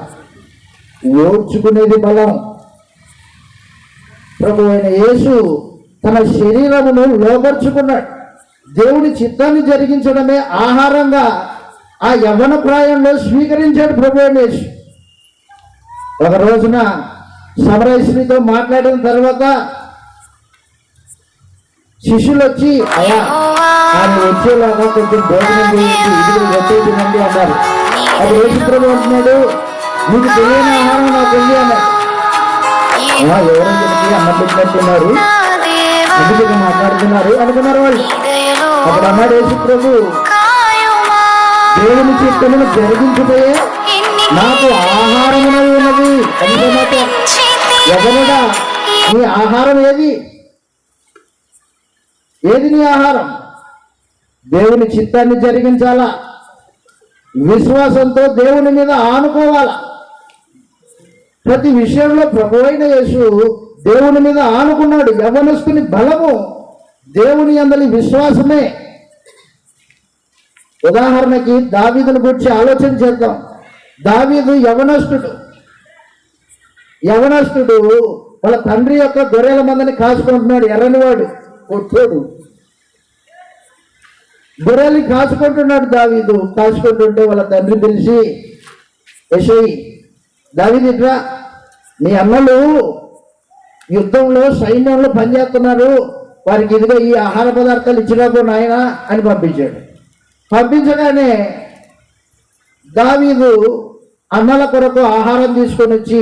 [SPEAKER 2] ఓర్చుకునేది బలం. ప్రభు అయిన యేసు తన శరీరమును లోపరుచుకున్నాడు. దేవుని చిత్తాన్ని జరిగించడమే ఆహారంగా ఆ యవ్వన ప్రాయంలో స్వీకరించాడు ప్రభు అయిన యేసు. ఒక రోజున సమరయ స్త్రీతో మాట్లాడిన తర్వాత శిష్యులు వచ్చి, అయ్యా ఆయన వచ్చేలాగా కొంచెం భోజనం చేయండి, ఇది వచ్చేసిందండి అన్నారు. అది యేసు ప్రభు అంటున్నాడు, మీకు తెలియని ఆహారం నాకు ఉంది అన్నారు. ఎవరో చెప్పి అన్నం పెట్టినట్టున్నారు, అందుకు మాట్లాడుతున్నారు అనుకున్నారు వాళ్ళు. అప్పుడు అన్నాడు యేసు ప్రభు, దేవుని చిత్తమును జరిగించిపోయే నాకు ఆహారమునై ఉన్నది. అందుకే ఎవరుడా నీ ఆహారం ఏది? ఏది నీ ఆహారం? దేవుని చిత్తాన్ని జరిగించాలా, విశ్వాసంతో దేవుని మీద ఆనుకోవాలా. ప్రతి విషయంలో ప్రభు అయిన యేసు దేవుని మీద ఆనుకున్నాడు. యవ్వనస్తుని బలము దేవుని యందలి విశ్వాసమే. ఉదాహరణకి దావీదుని గురించి ఆలోచన చేద్దాం. దావీదు యవనస్తుడు వాళ్ళ తండ్రి యొక్క గొర్రెల మందని కాసుకుంటున్నాడు. ఎర్రనివాడు, కొట్టోడు, గొర్రెల్ని కాసుకుంటున్నాడు. దావీదు కాసుకుంటుంటే వాళ్ళ తండ్రి పిలిచి, యెషయి దావీదు ఇట్రా, నీ అన్నలు యుద్ధంలో సైన్యంలో పనిచేస్తున్నారు, వారికి ఇదిగో ఈ ఆహార పదార్థాలు ఇచ్చినప్పుడు నాయన అని పంపించాడు. పంపించగానే దావీదు అన్నల కొరకు ఆహారం తీసుకొని వచ్చి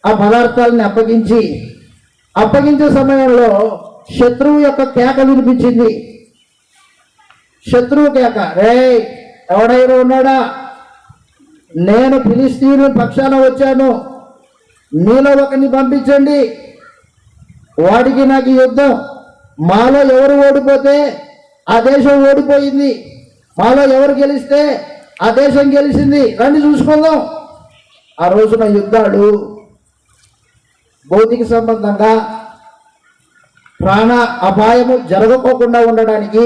[SPEAKER 2] ఆ పదార్థాలని అప్పగించే సమయంలో శత్రువు యొక్క కేక వినిపించింది. శత్రువు కేక, రే ఎవడైనా ఉన్నాడా? నేను ఫిలిస్తీయుల పక్షాన వచ్చాను, మీలో ఒకరిని పంపించండి, వాడికి నాకు యుద్ధం. మాలో ఎవరు ఓడిపోతే ఆ దేశం ఓడిపోయింది, మాలో ఎవరు గెలిస్తే ఆ దేశం గెలిచింది, రండి చూసుకుందాం. ఆ రోజున యుద్ధాలు భౌతిక సంబంధంగా ప్రాణ అపాయము జరగకోకుండా ఉండడానికి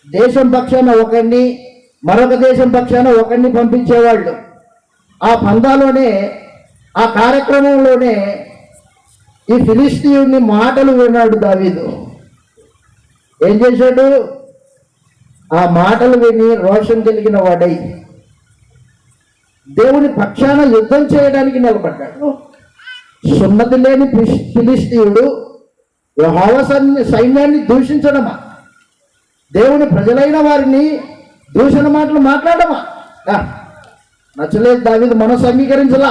[SPEAKER 2] దేశం పక్షాన ఒకరిని, మరొక దేశం పక్షాన ఒకరిని పంపించేవాళ్ళు. ఆ పందాలోనే, ఆ కార్యక్రమంలోనే ఈ ఫిలిస్తీయుని మాటలు విన్నాడు దావీదు. ఏం చేశాడు? ఆ మాటలు విని రోషం కలిగిన వాడై దేవుని పక్షాన యుద్ధం చేయడానికి నిలబడ్డాడు. సున్నతి లేని ఫిలిస్తీయుడు యెహోవా సైన్యాన్ని దూషించడమా? దేవుని ప్రజలైన వారిని దూషణ మాటలు మాట్లాడమా? నచ్చలేదు దావీదు, మనసు అంగీకరించలా.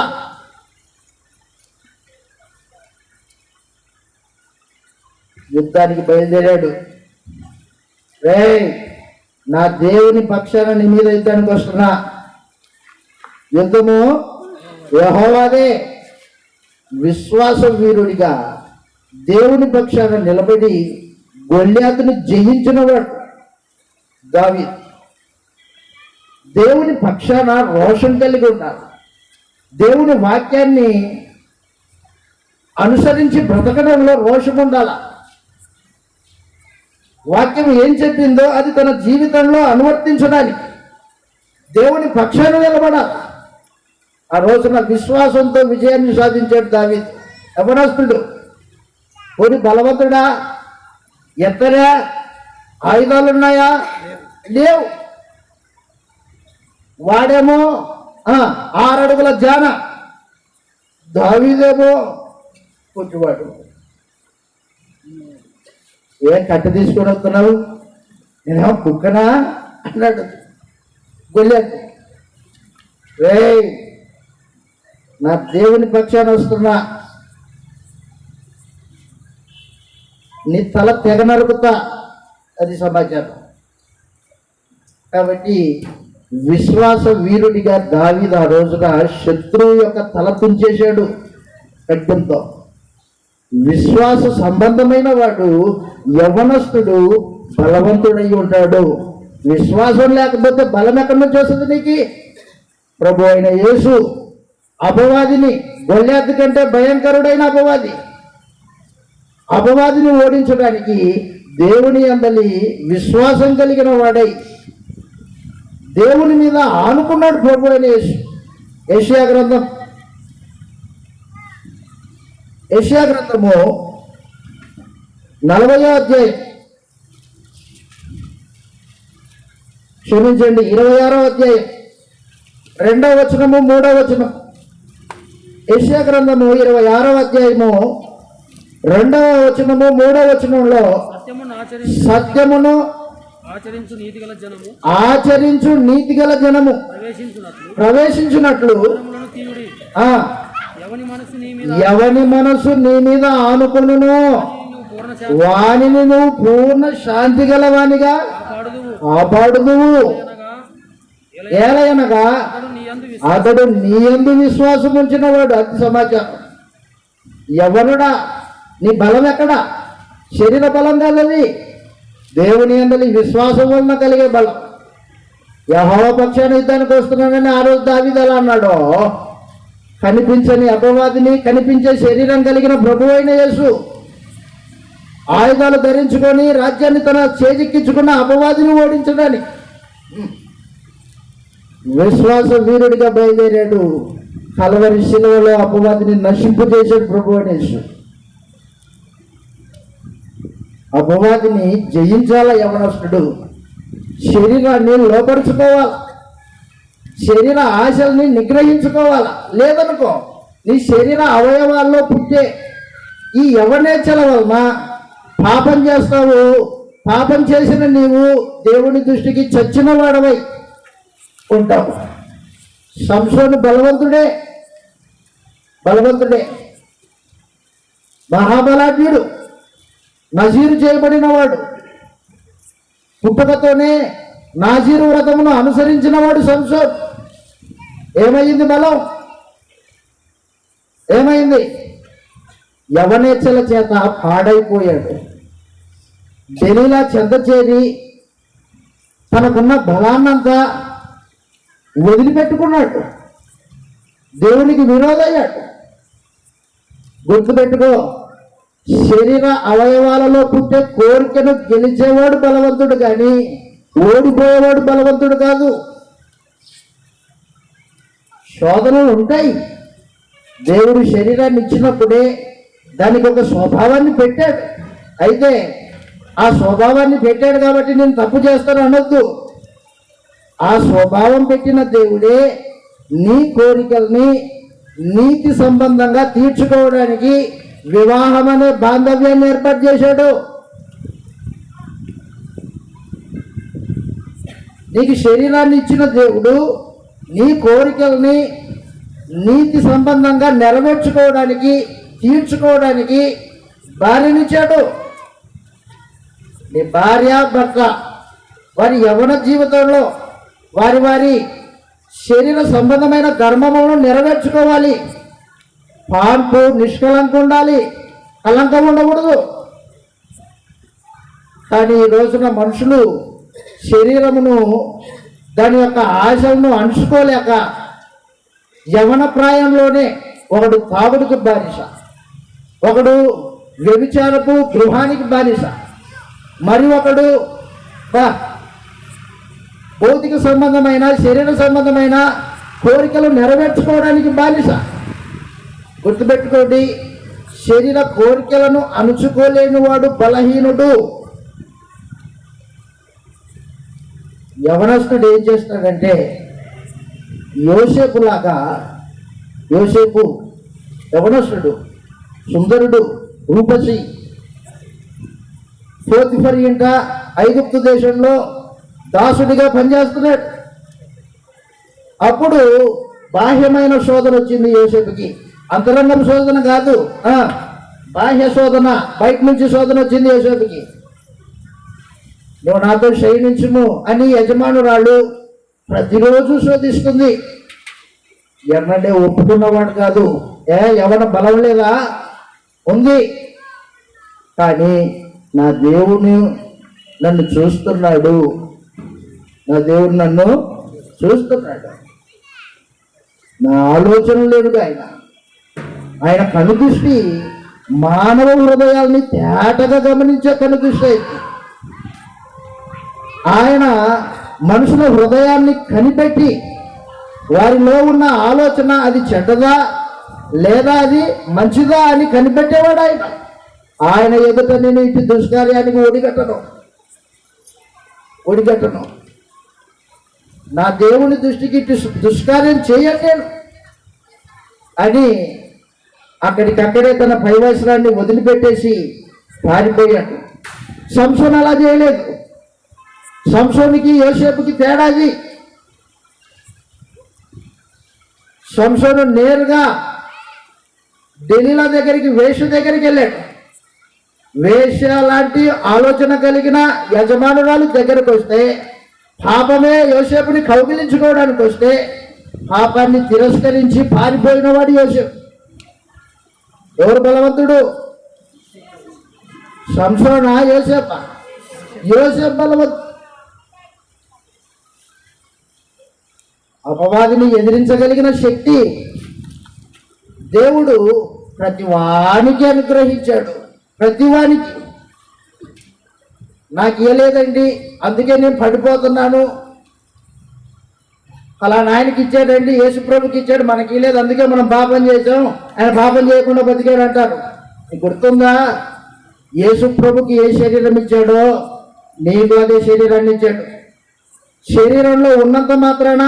[SPEAKER 2] యుద్ధానికి బయలుదేరాడు. రే నా దేవుని పక్షాన నీ మీద యుద్ధానికి వస్తున్నా, యుద్ధము యెహోవాదే, విశ్వాస వీరుడిగా దేవుని పక్షాన నిలబడి గొల్యాతును జయించినవాడు దావీదు. దేవుని పక్షాన రోషం కలిగి ఉండాలి. దేవుని వాక్యాన్ని అనుసరించి బ్రతకడంలో రోషం ఉండాల. వాక్యం ఏం చెప్పిందో అది తన జీవితంలో అనువర్తించడానికి దేవుని పక్షాన నిలబడాలి. ఆ రోజున విశ్వాసంతో విజయాన్ని సాధించాడు దావీదు. యవనస్తుడు, కొన్ని బలవంతుడా, ఎత్తరా, ఆయుధాలున్నాయా? లేవు. వాడేమో 6 అడుగుల జాన, దావీదేమో కొట్టువాడు. ఏం కట్ట తీసుకొని వస్తున్నావు? నేనేమో కుక్కనా అన్నాడు గొల్యాతు. రేయ్, నా దేవుని పక్షాన వస్తున్నా, నీ తల తెగ నరుకుతా, అది సమాచారం. కాబట్టి విశ్వాస వీరుడిగా దావీదు ఆ రోజున శత్రువు యొక్క తల తుంచేశాడు ఖడ్గంతో. విశ్వాస సంబంధమైన వాడు యవనస్తుడు బలవంతుడై ఉంటాడు. విశ్వాసం లేకపోతే బలం ఎక్కడి నుంచి వస్తుంది నీకు? ప్రభు అయిన యేసు అపవాదిని, గొల్యాతు కంటే భయంకరుడైన అపవాదిని ఓడించడానికి దేవుని యందలి విశ్వాసం కలిగిన వాడై దేవుని మీద ఆనుకున్నాడు ప్రభు అయిన యేసు. యెషయా గ్రంథము 40వ అధ్యాయం, క్షమించండి 26వ అధ్యాయం 2వ వచనము 3వ వచనం. యెషయా గ్రంథము 26వ అధ్యాయము 2వ వచనము 3వ వచనంలో సత్యమును ఆచరించు నీతిగల జనము ప్రవేశించినట్లు ఎవని మనసు నీ మీద ఆనుకును వానిని నువ్వు పూర్ణ శాంతి గలవానిగా కాపాడుదువు. ఏలయనగా అతడు నీ యందు విశ్వాసం ఉంచిన వాడు. అది సమాచారం. ఎవరుడా? నీ బలం ఎక్కడా? శరీర బలం కలది, దేవుని యందు విశ్వాసం వలన కలిగే బలం. యెహోవా పక్షాన యుద్ధానికి వస్తున్నానని ఆ రోజు దావీదు ఎలా అన్నాడో, కనిపించని అపవాదిని, కనిపించే శరీరం కలిగిన ప్రభు అయిన యేసు ఆయుధాలు ధరించుకొని రాజ్యాన్ని తన చేజిక్కించుకున్న అపవాదిని ఓడించడానికి విశ్వాస వీరుడిగా బయలుదేరాడు. కలవరి శిలువలో అపవాదిని నశింపజేశాడు ప్రభు అయిన యేసు. అపవాదిని జయించాల యవనస్తుడు. శరీరాన్ని లోపరుచుకోవాలి, శరీర ఆశల్ని నిగ్రహించుకోవాలి. లేదనుకో, నీ శరీర అవయవాల్లో పుట్టే ఈ యవనేచ్ఛల వలన పాపం చేస్తావు. పాపం చేసిన నీవు దేవుని దృష్టికి చచ్చిన వాడవై ఉంటావు. సంసోను బలవంతుడే, మహాబలాఢ్యుడు, నజీరు చేయబడిన వాడు. పుట్టుకతోనే నాజీరు వ్రతమును అనుసరించిన వాడు సంసోన్. ఏమైంది బలం? ఏమైంది? యవనేచ్ఛల చేత పాడైపోయాడు. దెలీలా చెంత చేరి తనకున్న బలాన్నంతా వదిలిపెట్టుకున్నాడు. దేవునికి విరోధయ్యాడు. గుర్తుపెట్టుకో, శరీర అవయవాలలో పుట్టే కోరికను గెలిచేవాడు బలవంతుడు, కానీ ఓడిపోయేవాడు బలవంతుడు కాదు. శోధనలు ఉంటాయి. దేవుడు శరీరాన్ని ఇచ్చినప్పుడే దానికి ఒక స్వభావాన్ని పెట్టాడు. అయితే ఆ స్వభావాన్ని పెట్టాడు కాబట్టి నేను తప్పు చేస్తాను అనొద్దు. ఆ స్వభావం పెట్టిన దేవుడే నీ కోరికల్ని నీతి సంబంధంగా తీర్చుకోవడానికి వివాహం అనే బాంధవ్యాన్ని ఏర్పాటు చేశాడు. నీకు శరీరాన్ని ఇచ్చిన దేవుడు నీ కోరికల్ని నీతి సంబంధంగా నెరవేర్చుకోవడానికి, తీర్చుకోవడానికి భార్యనిచ్చాడు. నీ భార్య భర్త వారి యవ్వన జీవితంలో వారి వారి శరీర సంబంధమైన ధర్మములను నెరవేర్చుకోవాలి. పాన్పు నిష్కలంకం ఉండాలి, కలంకం ఉండకూడదు. కానీ ఈ రోజున మనుషులు శరీరమును దాని యొక్క ఆశలను అణుచుకోలేక యవన ప్రాయంలోనే ఒకడు తాగుడుకు బానిస, ఒకడు వ్యభిచారపు గృహానికి బానిస, మరి ఒకడు భౌతిక సంబంధమైన శరీర సంబంధమైన కోరికలు నెరవేర్చుకోవడానికి బానిస. గుర్తుపెట్టుకోండి, శరీర కోరికలను అణుచుకోలేని వాడు బలహీనుడు. యవనస్తుడు ఏం చేస్తాడంటే యోసేపులాగా, యోసేపు యవనస్తుడు, సుందరుడు, రూపసి, పోతిఫర్ ఇంట ఐగుప్తు దేశంలో దాసుడిగా పనిచేస్తున్నాడు. అప్పుడు బాహ్యమైన శోధన వచ్చింది యోసేపుకి. అంతరంగం శోధన కాదు, బాహ్య శోధన, బయట నుంచి శోధన వచ్చింది యోసేపుకి. నువ్వు నాతో శయనించుము అని యజమానురాలు ప్రతిరోజు శోధిస్తుంది. ఎన్నడే ఒప్పుకున్నవాడు కాదు. యవన బలం లేదా? ఉంది. కానీ నా దేవుడు నన్ను చూస్తున్నాడు, నా దేవుడు నన్ను చూస్తున్నాడు. నా ఆలోచన లేదు. ఆయన కనుదృష్టి మానవ హృదయాల్ని తేటగా గమనించే కనుదృష్టి అయితే. ఆయన మనుషుల హృదయాన్ని కనిపెట్టి వారిలో ఉన్న ఆలోచన అది చెడ్డదా లేదా అది మంచిదా అని కనిపెట్టేవాడు ఆయన. ఆయన ఎదుట నేను ఇటు దుష్కార్యానికి ఒడిగట్టను. నా దేవుని దృష్టికి ఇటు దుష్కార్యం చేయను నేను అని అక్కడికక్కడే తన పైవస్త్రాన్ని వదిలిపెట్టేసి పారిపోయాడు. సంసోను అలా చేయలేదు. సంసోనికి యోసేపుకి తేడాది. సంసోను నేరుగా దెలీలా దగ్గరికి, వేశ్య దగ్గరికి వెళ్ళాడు. వేశ్య లాంటి ఆలోచన కలిగిన యజమానురాలు దగ్గరకు వస్తే, పాపమే యోసేపుని కౌగిలించుకోవడానికి వస్తే పాపాన్ని తిరస్కరించి పారిపోయినవాడు యోసేపు. ఎవరు బలవంతుడు? సంసోనా యోసేపా? యోసేపు బలవంతుడు. అపవాదిని ఎదిరించగలిగిన శక్తి దేవుడు ప్రతి వానికి అనుగ్రహించాడు. ప్రతి వానికి. నాకు ఇవ్వలేదండి అందుకే నేను పడిపోతున్నాను, అలా నాయనకి ఇచ్చాడండి, యేసుప్రభుకి ఇచ్చాడు, మనకి ఇవ్వలేదు అందుకే మనం పాపం చేసాం, ఆయన పాపం చేయకుండా బతికాడు అంటారు. నీకు గుర్తుందా? యేసుప్రభుకి ఏ శరీరం ఇచ్చాడో నీకు అదే శరీరాన్ని ఇచ్చాడు. శరీరంలో ఉన్నంత మాత్రాన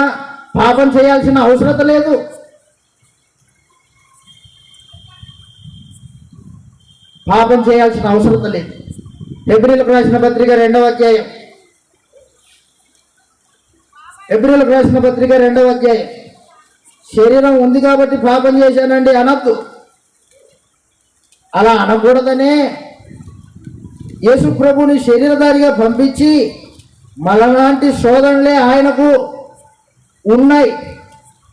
[SPEAKER 2] పాపం చేయాల్సిన అవసరం లేదు. పాపం చేయాల్సిన అవసరం లేదు. హెబ్రీయులకు రాసిన పత్రిక 2వ అధ్యాయం, హెబ్రీయులకు రాసిన పత్రిక 2వ అధ్యాయం. శరీరం ఉంది కాబట్టి పాపం చేశానండి అనద్దు. అలా అనకూడదనే యేసు ప్రభుని శరీరధారిగా పంపించి మనలాంటి శోధనలే ఆయనకు ఉన్నాయి.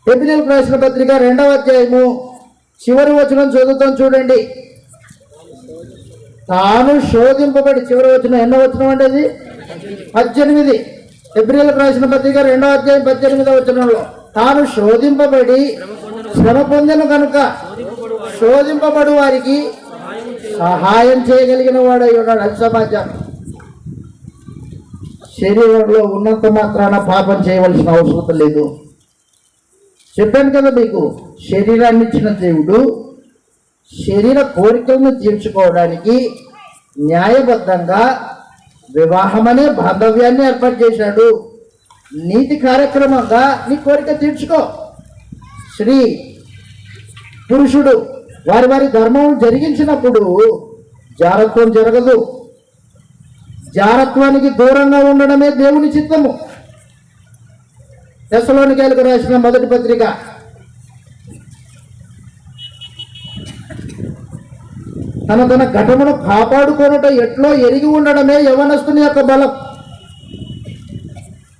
[SPEAKER 2] హెబ్రీయులకు రాసిన పత్రిక 2వ అధ్యాయము చివరి వచనం చదువుతాం చూడండి. తాను శోధింపబడి, చివరి వచనం ఎన్నో వచనం అంటే అది 18. హెబ్రీయులకు రాసిన పత్రిక 2వ అధ్యాయం 18వ వచనంలో తాను శోధింపబడి శ్రమ పొందెను కనుక శోధింపబడు వారికి సహాయం చేయగలిగిన వాడై ఉన్నాడు. అది సమాచారం. శరీరంలో ఉన్నంత మాత్రాన పాపం చేయవలసిన అవసరం లేదు. చెప్పాను కదా మీకు, శరీరాన్ని ఇచ్చిన దేవుడు శరీర కోరికలను తీర్చుకోవడానికి న్యాయబద్ధంగా వివాహం అనే బాంధవ్యాన్ని ఏర్పాటు చేశాడు. నీతి కార్యక్రమంగా నీ కోరిక తీర్చుకో. స్త్రీ పురుషుడు వారి వారి ధర్మం జరిగించినప్పుడు జారత్వం జరగదు. జారత్వానికి దూరంగా ఉండడమే దేవుని చిత్తము. తెస్సలోనికైలకు రాసిన మొదటి పత్రిక తన ఘటమును కాపాడుకొనుట ఎట్లో ఎరిగి ఉండడమే యవనస్తుని యొక్క బలం.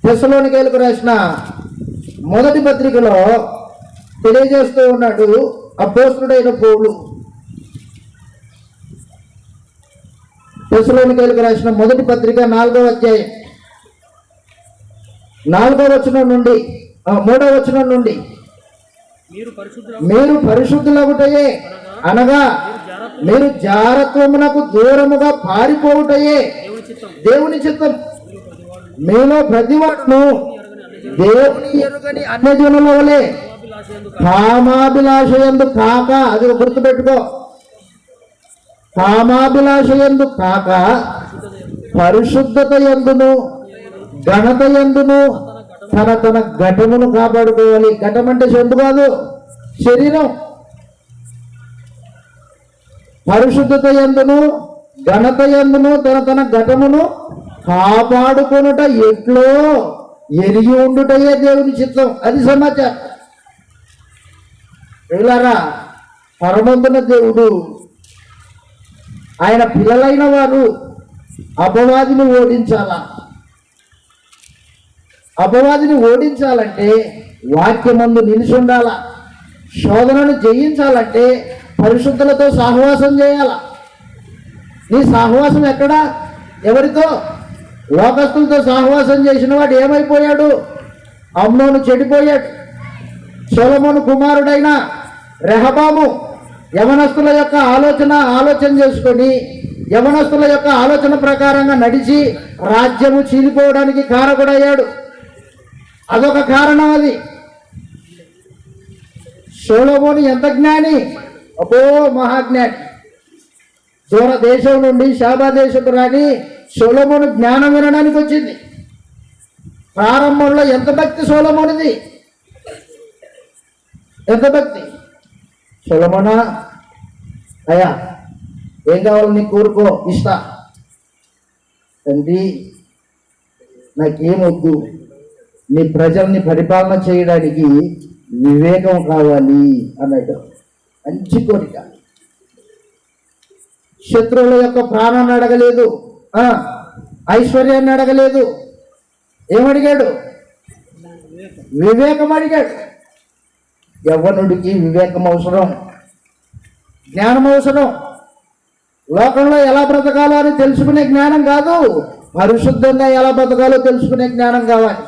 [SPEAKER 2] తెస్సలోనికైలకు రాసిన మొదటి పత్రికలో తెలియజేస్తూ ఉన్నాడు, అపోస్తుడైన పౌలు తెస్సలోనికైలకు రాసిన మొదటి పత్రిక 4వ అధ్యాయం 4వ వచనం నుండి 3వ వచనం నుండి మీరు పరిశుద్ధులగుటయే అనగా మీరు జారత్వమునకు దూరముగా పారిపోవుటయే దేవుని చిత్తం. మీలో ప్రతివాడును దేవుని ఎరుగని అన్యజనుల వలె కామాభిలాషయందు కాక, అది గుర్తుపెట్టుకో, కామాభిలాషయందు కాక పరిశుద్ధత యందును ఘనత యందును తన ఘటమును కాపాడుకోవాలి. ఘటం అంటే చెందు కాదు, శరీరం. పరిశుద్ధత యందును ఘనత యందును తన ఘటమును కాపాడుకొనుట ఎట్లో ఎరిగి ఉండుటయే దేవుని చిత్తం. అది సమాచారం. పిల్లరా, పరమందున దేవుడు ఆయన పిల్లలైన వారు అపవాదిని ఓడించాలా? అపవాదిని ఓడించాలంటే వాక్యమందు నిలిచి ఉండాలా? శోధనను జయించాలంటే పరిశుద్ధులతో సహవాసం చేయాల. నీ సహవాసం ఎక్కడా? ఎవరితో? లోకస్తులతో సహవాసం చేసిన వాడు ఏమైపోయాడు? అమ్నోను చెడిపోయాడు. సొలొమోను కుమారుడైన రెహబాము యవనస్తుల యొక్క ఆలోచన చేసుకొని యవనస్తుల యొక్క ఆలోచన ప్రకారంగా నడిచి రాజ్యము చీలిపోవడానికి కారకుడయ్యాడు. అదొక కారణం. అది సొలొమోను ఎంత జ్ఞాని! అపో మహాజ్ఞాని. దూర దేశం నుండి శాబా దేశపు రాని సొలొమోను జ్ఞానం వినడానికి వచ్చింది. ప్రారంభంలో ఎంత భక్తి సొలొమోనుది! ఎంత భక్తి! సొలొమోనా, అయ్యా ఏం కావాలి నీకు కోరుకో, ఇస్తా. తండ్రి నాకేమొద్దు, నీ ప్రజల్ని పరిపాలన చేయడానికి వివేకం కావాలి అన్నాడు. మంచి కోరిక. శత్రువుల యొక్క ప్రాణాన్ని అడగలేదు, ఐశ్వర్యాన్ని అడగలేదు. ఏమడిగాడు? వివేకం అడిగాడు. యవ్వనుడికి వివేకం అవసరం, జ్ఞానం అవసరం. లోకంలో ఎలా బ్రతకాలో అని తెలుసుకునే జ్ఞానం కాదు, పరిశుద్ధంగా ఎలా బ్రతకాలో తెలుసుకునే జ్ఞానం కావాలి.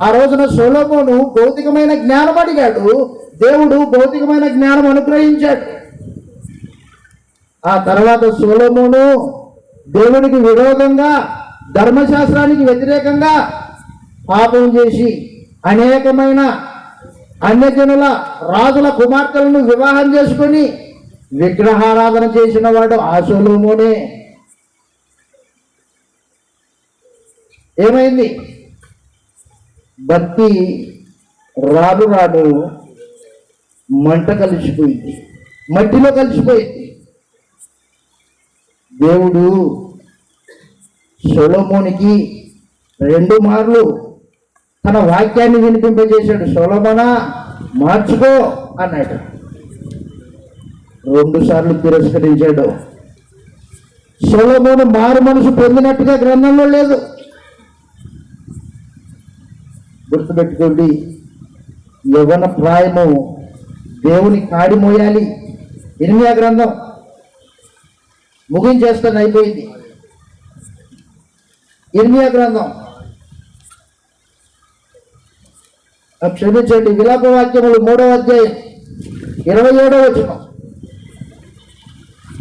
[SPEAKER 2] ఆ రోజున సొలొమోను భౌతికమైన జ్ఞానం అడిగాడు, దేవుడు భౌతికమైన జ్ఞానం అనుగ్రహించాడు. ఆ తర్వాత సొలొమోను దేవునికి విరోధంగా, ధర్మశాస్త్రానికి వ్యతిరేకంగా పాపం చేసి అనేకమైన అన్యజనుల రాజుల కుమార్తెలను వివాహం చేసుకొని విగ్రహారాధన చేసిన వాడు ఆ సొలొమోనే. ఏమైంది? భక్తి రాను రాను మంట కలిసిపోయింది, మట్టిలో కలిసిపోయింది. దేవుడు సొలొమోనికి 2 మార్లు తన వాక్యాన్ని వినిపింపజేశాడు. సొలొమోనా మార్చుకో అన్నాడు. 2 సార్లు తిరస్కరించాడు. సొలొమోను మారు మనసు పొందినట్టుగా గ్రంథంలో లేదు. గుర్తుపెట్టుకోండి, యవ్వన ప్రాయము దేవుని కాడి మోయాలి. ఇర్మియా గ్రంథం ముగించేస్తాను, అయిపోయింది. ఇర్మియా గ్రంథం, క్షమించండి, విలాప వాక్యములు 3వ అధ్యాయం 27వ వచనం.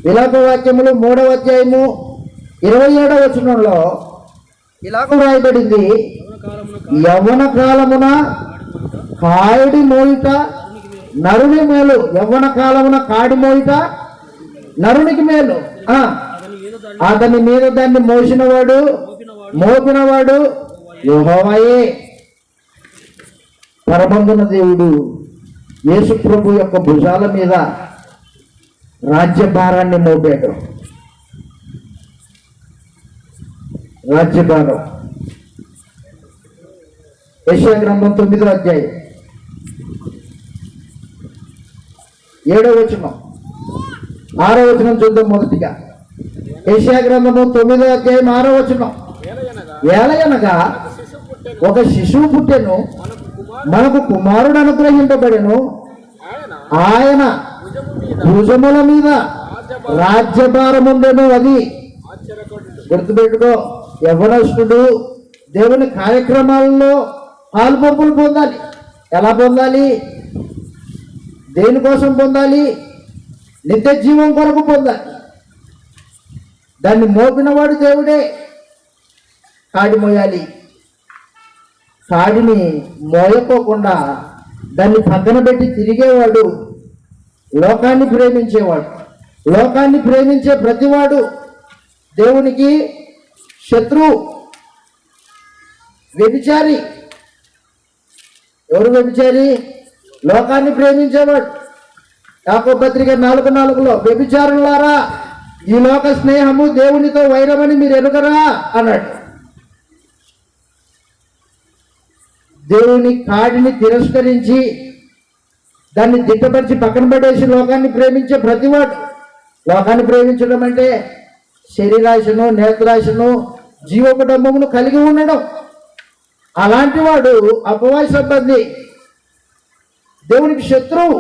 [SPEAKER 2] విలాప వాక్యములు 3వ అధ్యాయము 27వ వచనంలో ఇలాగ రాయబడింది, యవ్వన కాలమున కాడి మోయుట నరుని మేలు. యవ్వన కాలమున కాడి మోయుట నరునికి మేలు. అతని మీద దాన్ని మోపినవాడు యెహోవాయే. పరమందున దేవుడు యేసు ప్రభు యొక్క భుజాల మీద రాజ్యభారాన్ని మోపాడు. రాజ్యభారం. యెషయా గ్రంథం 9వ అధ్యాయం 7వ వచనం, 6వ వచనం చూద్దాం. మొదటిగా యెషయా గ్రంథము 9వ అధ్యాయం 6వ వచనం. ఏలయనగా ఒక శిశువు పుట్టెను, మనకు కుమారుడు అనుగ్రహింపబడెను, ఆయన భుజముల మీద రాజ్యభారం ఉండేను. అది గుర్తుపెట్టుకో. యవ్వనస్తుడు దేవుని కార్యక్రమాల్లో పాల్పంపులు పొందాలి. ఎలా పొందాలి? దేనికోసం పొందాలి? నిత్య జీవం కొరకు పొందాలి. దాన్ని మోపినవాడు దేవుడే. కాడి మోయాలి. కాడిని మోయకోకుండా దాన్ని పక్కన పెట్టి తిరిగేవాడు లోకాన్ని ప్రేమించేవాడు. లోకాన్ని ప్రేమించే ప్రతివాడు దేవునికి శత్రువు. వ్యభిచారి. ఎవరు వ్యభిచారి? లోకాన్ని ప్రేమించేవాడు. యాకోబు పత్రిక 4:4 వ్యభిచారులారా, ఈ లోక స్నేహము దేవునితో వైరమని మీరు ఎరుగరా అన్నాడు. దేవుని కాడిని తిరస్కరించి దాన్ని దిట్టపరిచి పక్కన పడేసి లోకాన్ని ప్రేమించే ప్రతివాడు. లోకాన్ని ప్రేమించడం అంటే శరీరాశను, నేత్రాశను, జీవకుటుంబమును కలిగి ఉండడం. అలాంటి వాడు అపవాది సంబంధి, దేవునికి శత్రువు.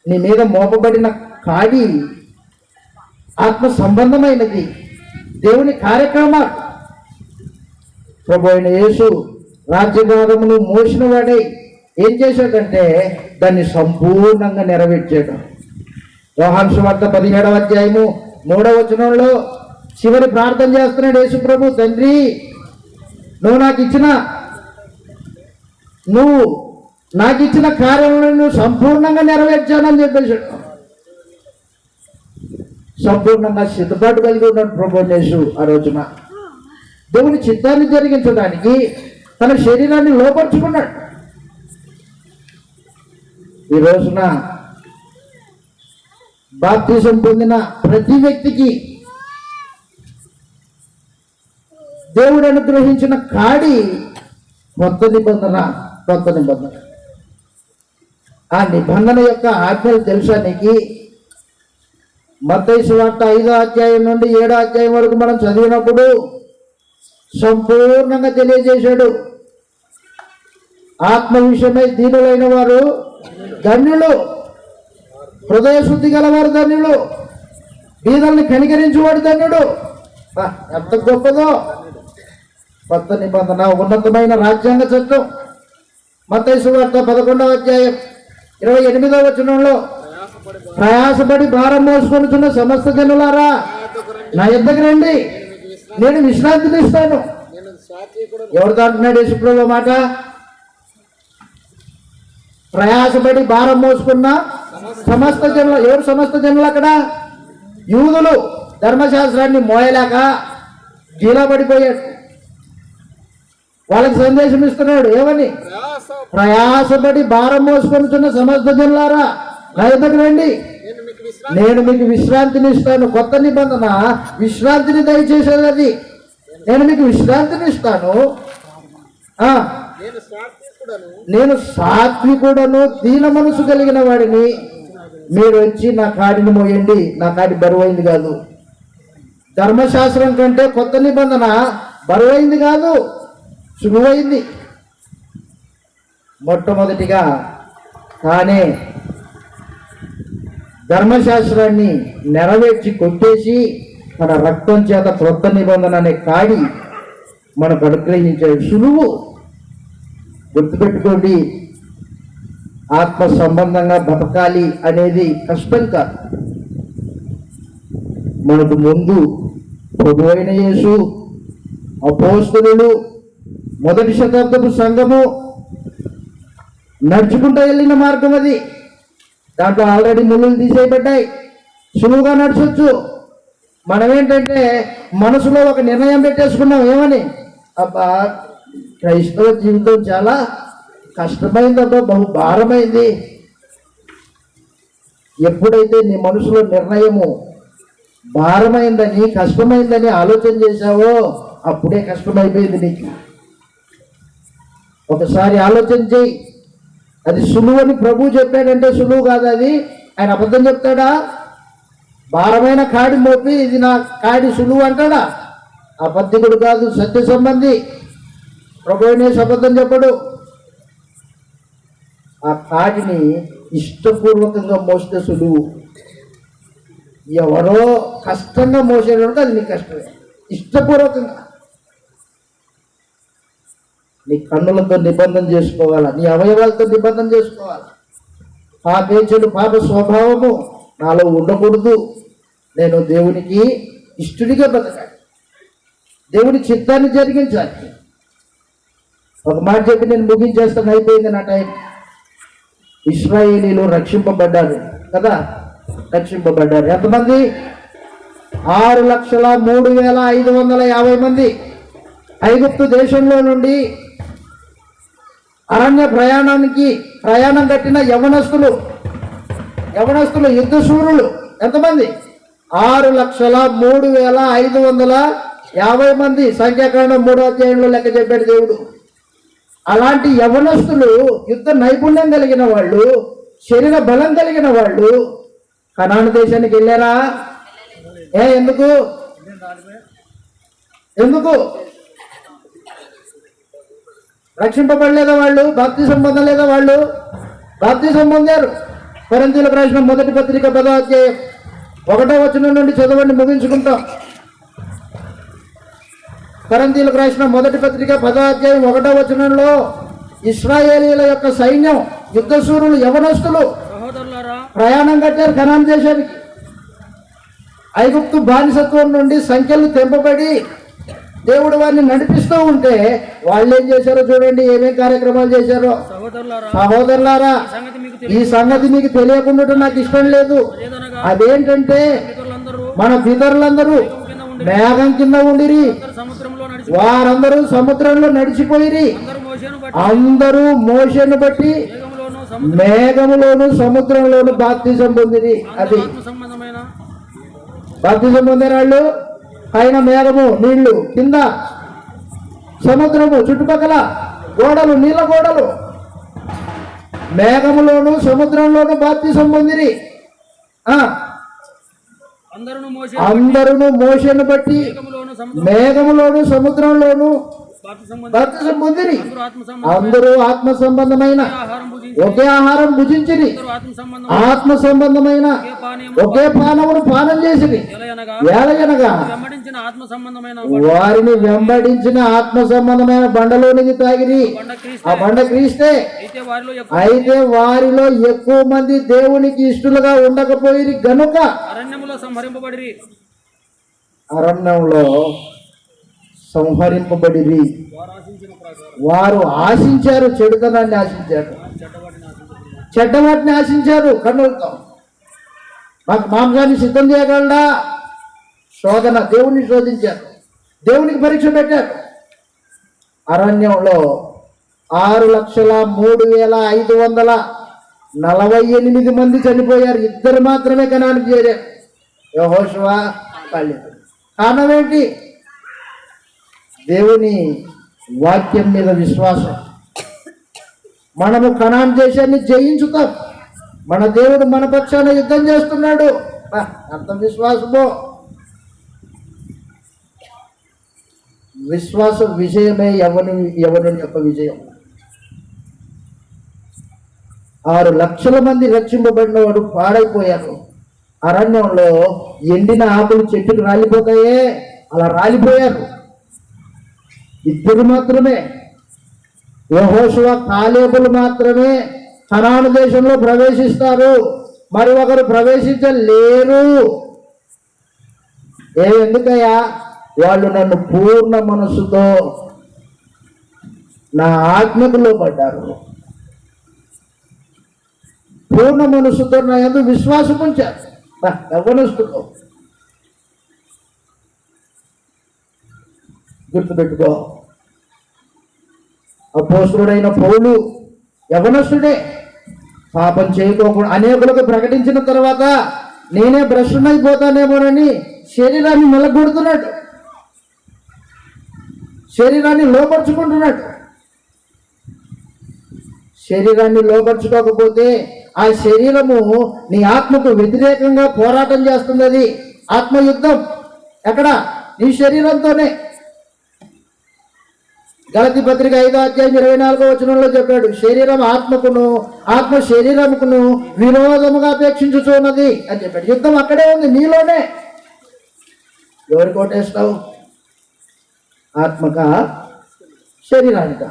[SPEAKER 2] నీ మీద మోపబడిన కాడి ఆత్మ సంబంధమైనది, దేవుని కార్యక్రమాలు. ప్రభు అయిన యేసు రాజ్యభారమును మోసిన వాడై ఏం చేశాడంటే దాన్ని సంపూర్ణంగా నెరవేర్చాడు. యోహాను సువార్త 17:3 చివరి ప్రార్థన చేస్తున్నాడు యేసు ప్రభు. తండ్రి, నువ్వు నాకు ఇచ్చిన కార్యములను సంపూర్ణంగా నెరవేర్చానని చెప్పేశాడు. సంపూర్ణంగా సిద్ధపాటు కలిగి ఉన్నాడు ప్రభు యేసు. ఆ రోజున దేవుని చిత్తాన్ని జరిగించడానికి తన శరీరాన్ని లోపరుచుకున్నాడు. ఈ రోజున బాప్తిజం పొందిన ప్రతి వ్యక్తికి దేవుడు అనుగ్రహించిన కాడి కొత్త నిబంధన. ఆ నిబంధన యొక్క ఆజ్ఞలు తెలుసా నీకు? మత్తయి సువార్త 5వ అధ్యాయం నుండి 7వ అధ్యాయం వరకు మనం చదివినప్పుడు సంపూర్ణంగా తెలియజేశాడు. ఆత్మ విషయమై దీనులైన వారు ధన్యులు, హృదయ శుద్ధి గలవారు ధన్యులు, బీదల్ని కనికరించేవాడు ధన్యుడు. ఎంత గొప్పదో! కొత్త నిబంధన, ఉన్నతమైన రాజ్యాంగ చట్టం. మత్తయి సువార్త 11వ అధ్యాయం 28వ వచనంలో ప్రయాసపడి భారం మోసుకొనుచున్న సమస్త జనులారా నా యొద్దకు రండి, నేను విశ్రాంతిని ఇస్తాను. ఎవరితో అంటున్నాడు యేసుప్రభు మాట? ప్రయాసపడి భారం మోసుకున్న సమస్త జనులు. ఎవరు సమస్త జనులు? అక్కడ యూదులు. ధర్మశాస్త్రాన్ని మోయలేక గీలబడిపోయాడు. వాళ్ళకి సందేశం ఇస్తున్నాడు. ఏమని? ప్రయాసపడి భారం మోసుకొనుచున్న సమస్త జనులారా నా యొద్దకు రండి, నేను మీకు విశ్రాంతిని ఇస్తాను. కొత్త నిబంధన విశ్రాంతిని దయచేసేది అది. నేను మీకు విశ్రాంతిని ఇస్తాను. నేను సాత్వికుడను, దీన మనసు కలిగిన వాడిని. మీరు వచ్చి నా కాడిని మోయండి. నా కాడి బరువైంది కాదు. ధర్మశాస్త్రం కంటే కొత్త నిబంధన బరువైంది కాదు, సులువైంది. మొట్టమొదటిగా తానే ధర్మశాస్త్రాన్ని నెరవేర్చి కొట్టేసి మన రక్తం చేత క్రొత్త నిబంధన అనే కాడి మనకు అనుగ్రహించాడు. సులువు. గుర్తుపెట్టుకోండి, ఆత్మ సంబంధంగా బతకాలి అనేది కష్టం కాదు. మనకు ముందు ప్రభువైన యేసు, అపోస్తలులు, మొదటి శతాబ్దపు సంఘము నడుచుకుంటూ వెళ్ళిన మార్గం అది. దాంట్లో ఆల్రెడీ ముళ్ళులు తీసేయబడ్డాయి. సులువుగా నడచొచ్చు. మనం ఏంటంటే మనసులో ఒక నిర్ణయం పెట్టేసుకున్నాం. ఏమని? అబ్బా, క్రైస్తవ జీవితం చాలా కష్టమైంది, అబ్బా బహు భారమైంది. ఎప్పుడైతే నీ మనసులో నిర్ణయము భారమైందని, కష్టమైందని ఆలోచన చేశావో అప్పుడే కష్టమైపోయింది నీకు. ఒకసారి ఆలోచన చేయి. అది సులువు అని ప్రభు చెప్పాడంటే సులువు కాదు అది. ఆయన అబద్ధం చెప్తాడా? భారమైన కాడి మోపి ఇది నా కాడి సులువు అంటాడా? అబద్ధికుడు కాదు, సత్య సంబంధి. ప్రభు అనే అబద్ధం చెప్పడు. ఆ కాడిని ఇష్టపూర్వకంగా మోస్తే సులువు. ఎవరో కష్టంగా మోసేటప్పుడు అది నీ కష్టమే. ఇష్టపూర్వకంగా నీ కన్నులతో నిబంధన చేసుకోవాలా, నీ అవయవాలతో నిబంధన చేసుకోవాలా. పాపేచుడు పాప స్వభావము నాలో ఉండకూడదు. నేను దేవునికి ఇష్టడిగా బ్రతకాలి, దేవుని చిత్తాన్ని జరిగించాలి. ఒక మాట చెప్పి నేను ముగించేస్తాను, అయిపోయింది నా టైం. ఇశ్రాయేలీలు రక్షింపబడ్డారు కదా, రక్షింపబడ్డారు. ఎంతమంది? 6,03,550 మంది. ఐగుప్తు దేశంలో నుండి అరణ్య ప్రయాణం కట్టిన యవనస్తులు యుద్ధశూరులు ఎంతమంది? 6,03,550 మంది. సంఖ్యాకాండం 3వ అధ్యాయంలో లెక్క చెప్పాడు దేవుడు. అలాంటి యవనస్తులు, యుద్ధ నైపుణ్యం కలిగిన వాళ్ళు, శరీర బలం కలిగిన వాళ్ళు కనాను దేశానికి వెళ్ళారా? ఎందుకు రక్షింపబడలేదా వాళ్ళు? బాప్తిసం పొందలేదా వాళ్ళు? బాప్తిసం పొందారు. కొరింథీయులకు రాసిన మొదటి పత్రిక 10వ అధ్యాయం 1వ వచనం నుండి చదవండి, ముగించుకుంటాం. కొరింథీయులకు రాసిన మొదటి పత్రిక 10వ అధ్యాయం 1వ వచనంలో ఇశ్రాయేలీల యొక్క సైన్యం, యుద్ధశూరులు, యవనస్తులు ప్రయాణం కట్టారు కనాను దేశానికి. ఐగుప్తు బానిసత్వం నుండి సంఖ్యలు తెంపబడి దేవుడు వారిని నడిపిస్తూ ఉంటే వాళ్ళు ఏం చేశారో చూడండి, ఏమేం కార్యక్రమాలు చేశారో. సహోదరులారా, ఈ సంగతి మీకు తెలియకుండా నాకు ఇష్టం లేదు. అదేంటంటే మన పితరులందరూ మేఘం కింద ఉండిరి, వారందరూ సముద్రంలో నడిచిపోయిరి. అందరూ మోషేను బట్టి మేఘములోను సముద్రంలోను బాప్తిజం పొందిరి. అది బాప్తిజం పొందిన వాళ్ళు. పైన మేఘము, నీళ్లు, కింద సముద్రము, చుట్టుపక్కల గోడలు, నీళ్ళ గోడలు. మేఘములోను సముద్రంలోను బాప్తిజం పొందిరి. అందరూ మోషేను బట్టి మేఘములోను సముద్రంలోను బాప్తిజం పొందిరి. అందరూ ఆత్మ సంబంధమైన ఒకే ఆహారం భుజించిరి, ఆత్మ సంబంధమైన ఒకే పానమును పానం చేసిరి. ఏలయనగా వారిని వెంబడించిన ఆత్మ సంబంధమైన బండలోనికి తాగిరి. ఆ బండ క్రీస్తే. అయితే వారిలో ఎక్కువ మంది దేవునికి ఇష్టలుగా ఉండకపోయిరి గనుక అరణ్యంలో సంహరింపబడిరి. వారు ఆశించారు, చెడుతనాన్ని ఆశించారు, చెడ్డవాటిని ఆశించారు. కన్నులతో మాకు మాంసాన్ని సిద్ధం చేయగలడా? శోధన, దేవుణ్ణి శోధించారు, దేవునికి పరీక్ష పెట్టారు. అరణ్యంలో 6,03,548 మంది చనిపోయారు. 2 మాత్రమే కనానికి చేరారు, యెహోషువ, కాలేబు. కారణం ఏంటి? దేవుని వాక్యం మీద విశ్వాసం. మనము కనాను దేశాన్ని జయించుతాం. మన దేవుడు మన పక్షాన యుద్ధం చేస్తున్నాడు. అంత విశ్వాసమో. విశ్వాస విజయమే యవనుని యొక్క విజయం. 6 లక్షల మంది రక్షింపబడిన వాడు పాడైపోయారు. అరణ్యంలో ఎండిన ఆకులు చెట్టుకు రాలిపోతాయే, అలా రాలిపోయారు. 2 మాత్రమే, యెహోషువ, కాలేబులు మాత్రమే కనాను దేశంలో ప్రవేశిస్తారు. మరి ఒకరు ప్రవేశించలేరు. ఎందుకయ్యా? వాళ్ళు నన్ను పూర్ణ మనస్సుతో నా ఆజ్ఞకు లోబడ్డారు, పూర్ణ మనస్సుతో నా యందు విశ్వాసం ఉంచారు. యవ్వనస్తుతో గుర్తుపెట్టుకో. అపోస్తలుడైన పౌలు యవనస్తుడే. పాపం చేయకోకుండా అనేకులకు ప్రకటించిన తర్వాత నేనే భ్రష్టునైపోతానేమోనని శరీరాన్ని నిలగొడుతున్నాడు, శరీరాన్ని లోపరుచుకుంటున్నాడు. శరీరాన్ని లోపరుచుకోకపోతే ఆ శరీరము నీ ఆత్మకు వ్యతిరేకంగా పోరాటం చేస్తుంది. అది ఆత్మయుద్ధం. ఎక్కడ? నీ శరీరంతోనే. గలతీ పత్రిక 5వ అధ్యాయం 24వ వచనంలో చెప్పాడు, శరీరం ఆత్మకును ఆత్మ శరీరముకును విరోధముగా అపేక్షించుచున్నది అని చెప్పాడు. యుద్ధం అక్కడే ఉంది, నీలోనే. ఎవరికి ఓటేస్తావు? ఆత్మక, శరీరానిక?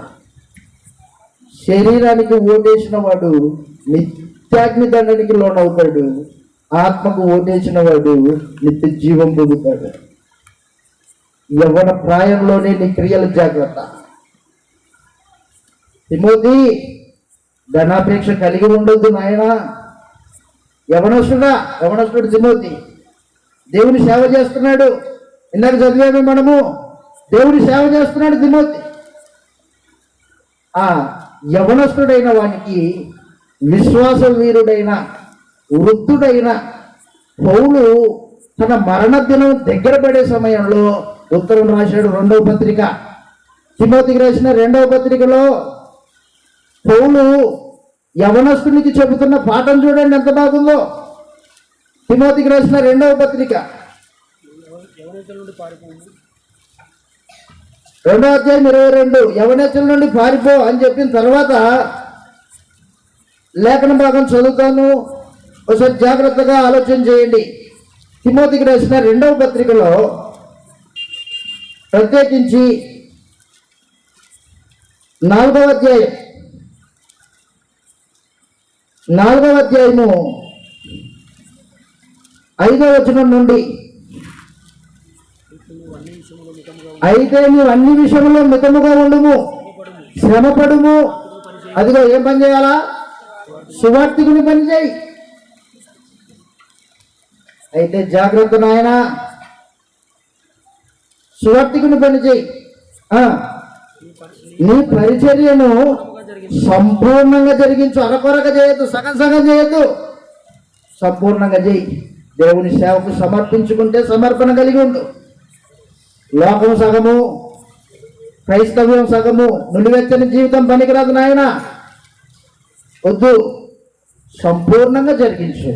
[SPEAKER 2] శరీరానికి ఓటేసిన వాడు నిత్యాగ్ని దండనికి లోనవుతాడు, ఆత్మకు ఓటేసిన వాడు నిత్య జీవం పొందుతాడు. యవ్వన ప్రాయంలోనే నీ క్రియలు జాగ్రత్త. తిమోతి, ధనాపేక్ష కలిగి ఉండొద్దు నాయన. యవనస్తుడు తిమోతి దేవుని సేవ చేస్తున్నాడు. ఇందాక చదివాము మనము, దేవుని సేవ చేస్తున్నాడు తిమోతి. ఆ యవనస్తుడైన వానికి విశ్వాస వీరుడైన వృద్ధుడైన పౌలు తన మరణ దినం దగ్గర పడే సమయంలో ఉత్తరం రాశాడు. 2వ పత్రిక, తిమోతికి రాసిన 2వ పత్రికలో పౌలు యవనస్తునికి చెబుతున్న పాఠం చూడండి ఎంత బాగుందో. తిమోతికి రాసిన 2వ పత్రిక 2వ అధ్యాయం 22, యవనస్తుల నుండి పారిపో అని చెప్పిన తర్వాత లేఖన భాగం చదువుతాను, ఒకసారి జాగ్రత్తగా ఆలోచన చేయండి. తిమోతికి రాసిన 2వ పత్రికలో ప్రత్యేకించి 4వ అధ్యాయము 5వ వచనం నుండి, అయితే నీవు అన్ని విషయంలో మితముగా ఉండుము, శ్రమపడుము. అదిగో ఏం పని చేయాలా? సువార్తికుని పని చేయి. అయితే జాగ్రత్త నాయన, సువార్తికుని పని చేయి. నీ పరిచర్యను సంపూర్ణంగా జరిగించు, అరకొరగా చేయొద్దు, సగం చేయొద్దు, సంపూర్ణంగా చేయి. దేవుని సేవకు సమర్పించుకుంటే సమర్పణ కలిగి ఉండు. లోకం సగము, క్రైస్తవ్యం సగము, నులివెచ్చని జీవితం పనికిరాదు నాయన. వద్దు, సంపూర్ణంగా జరిగించు.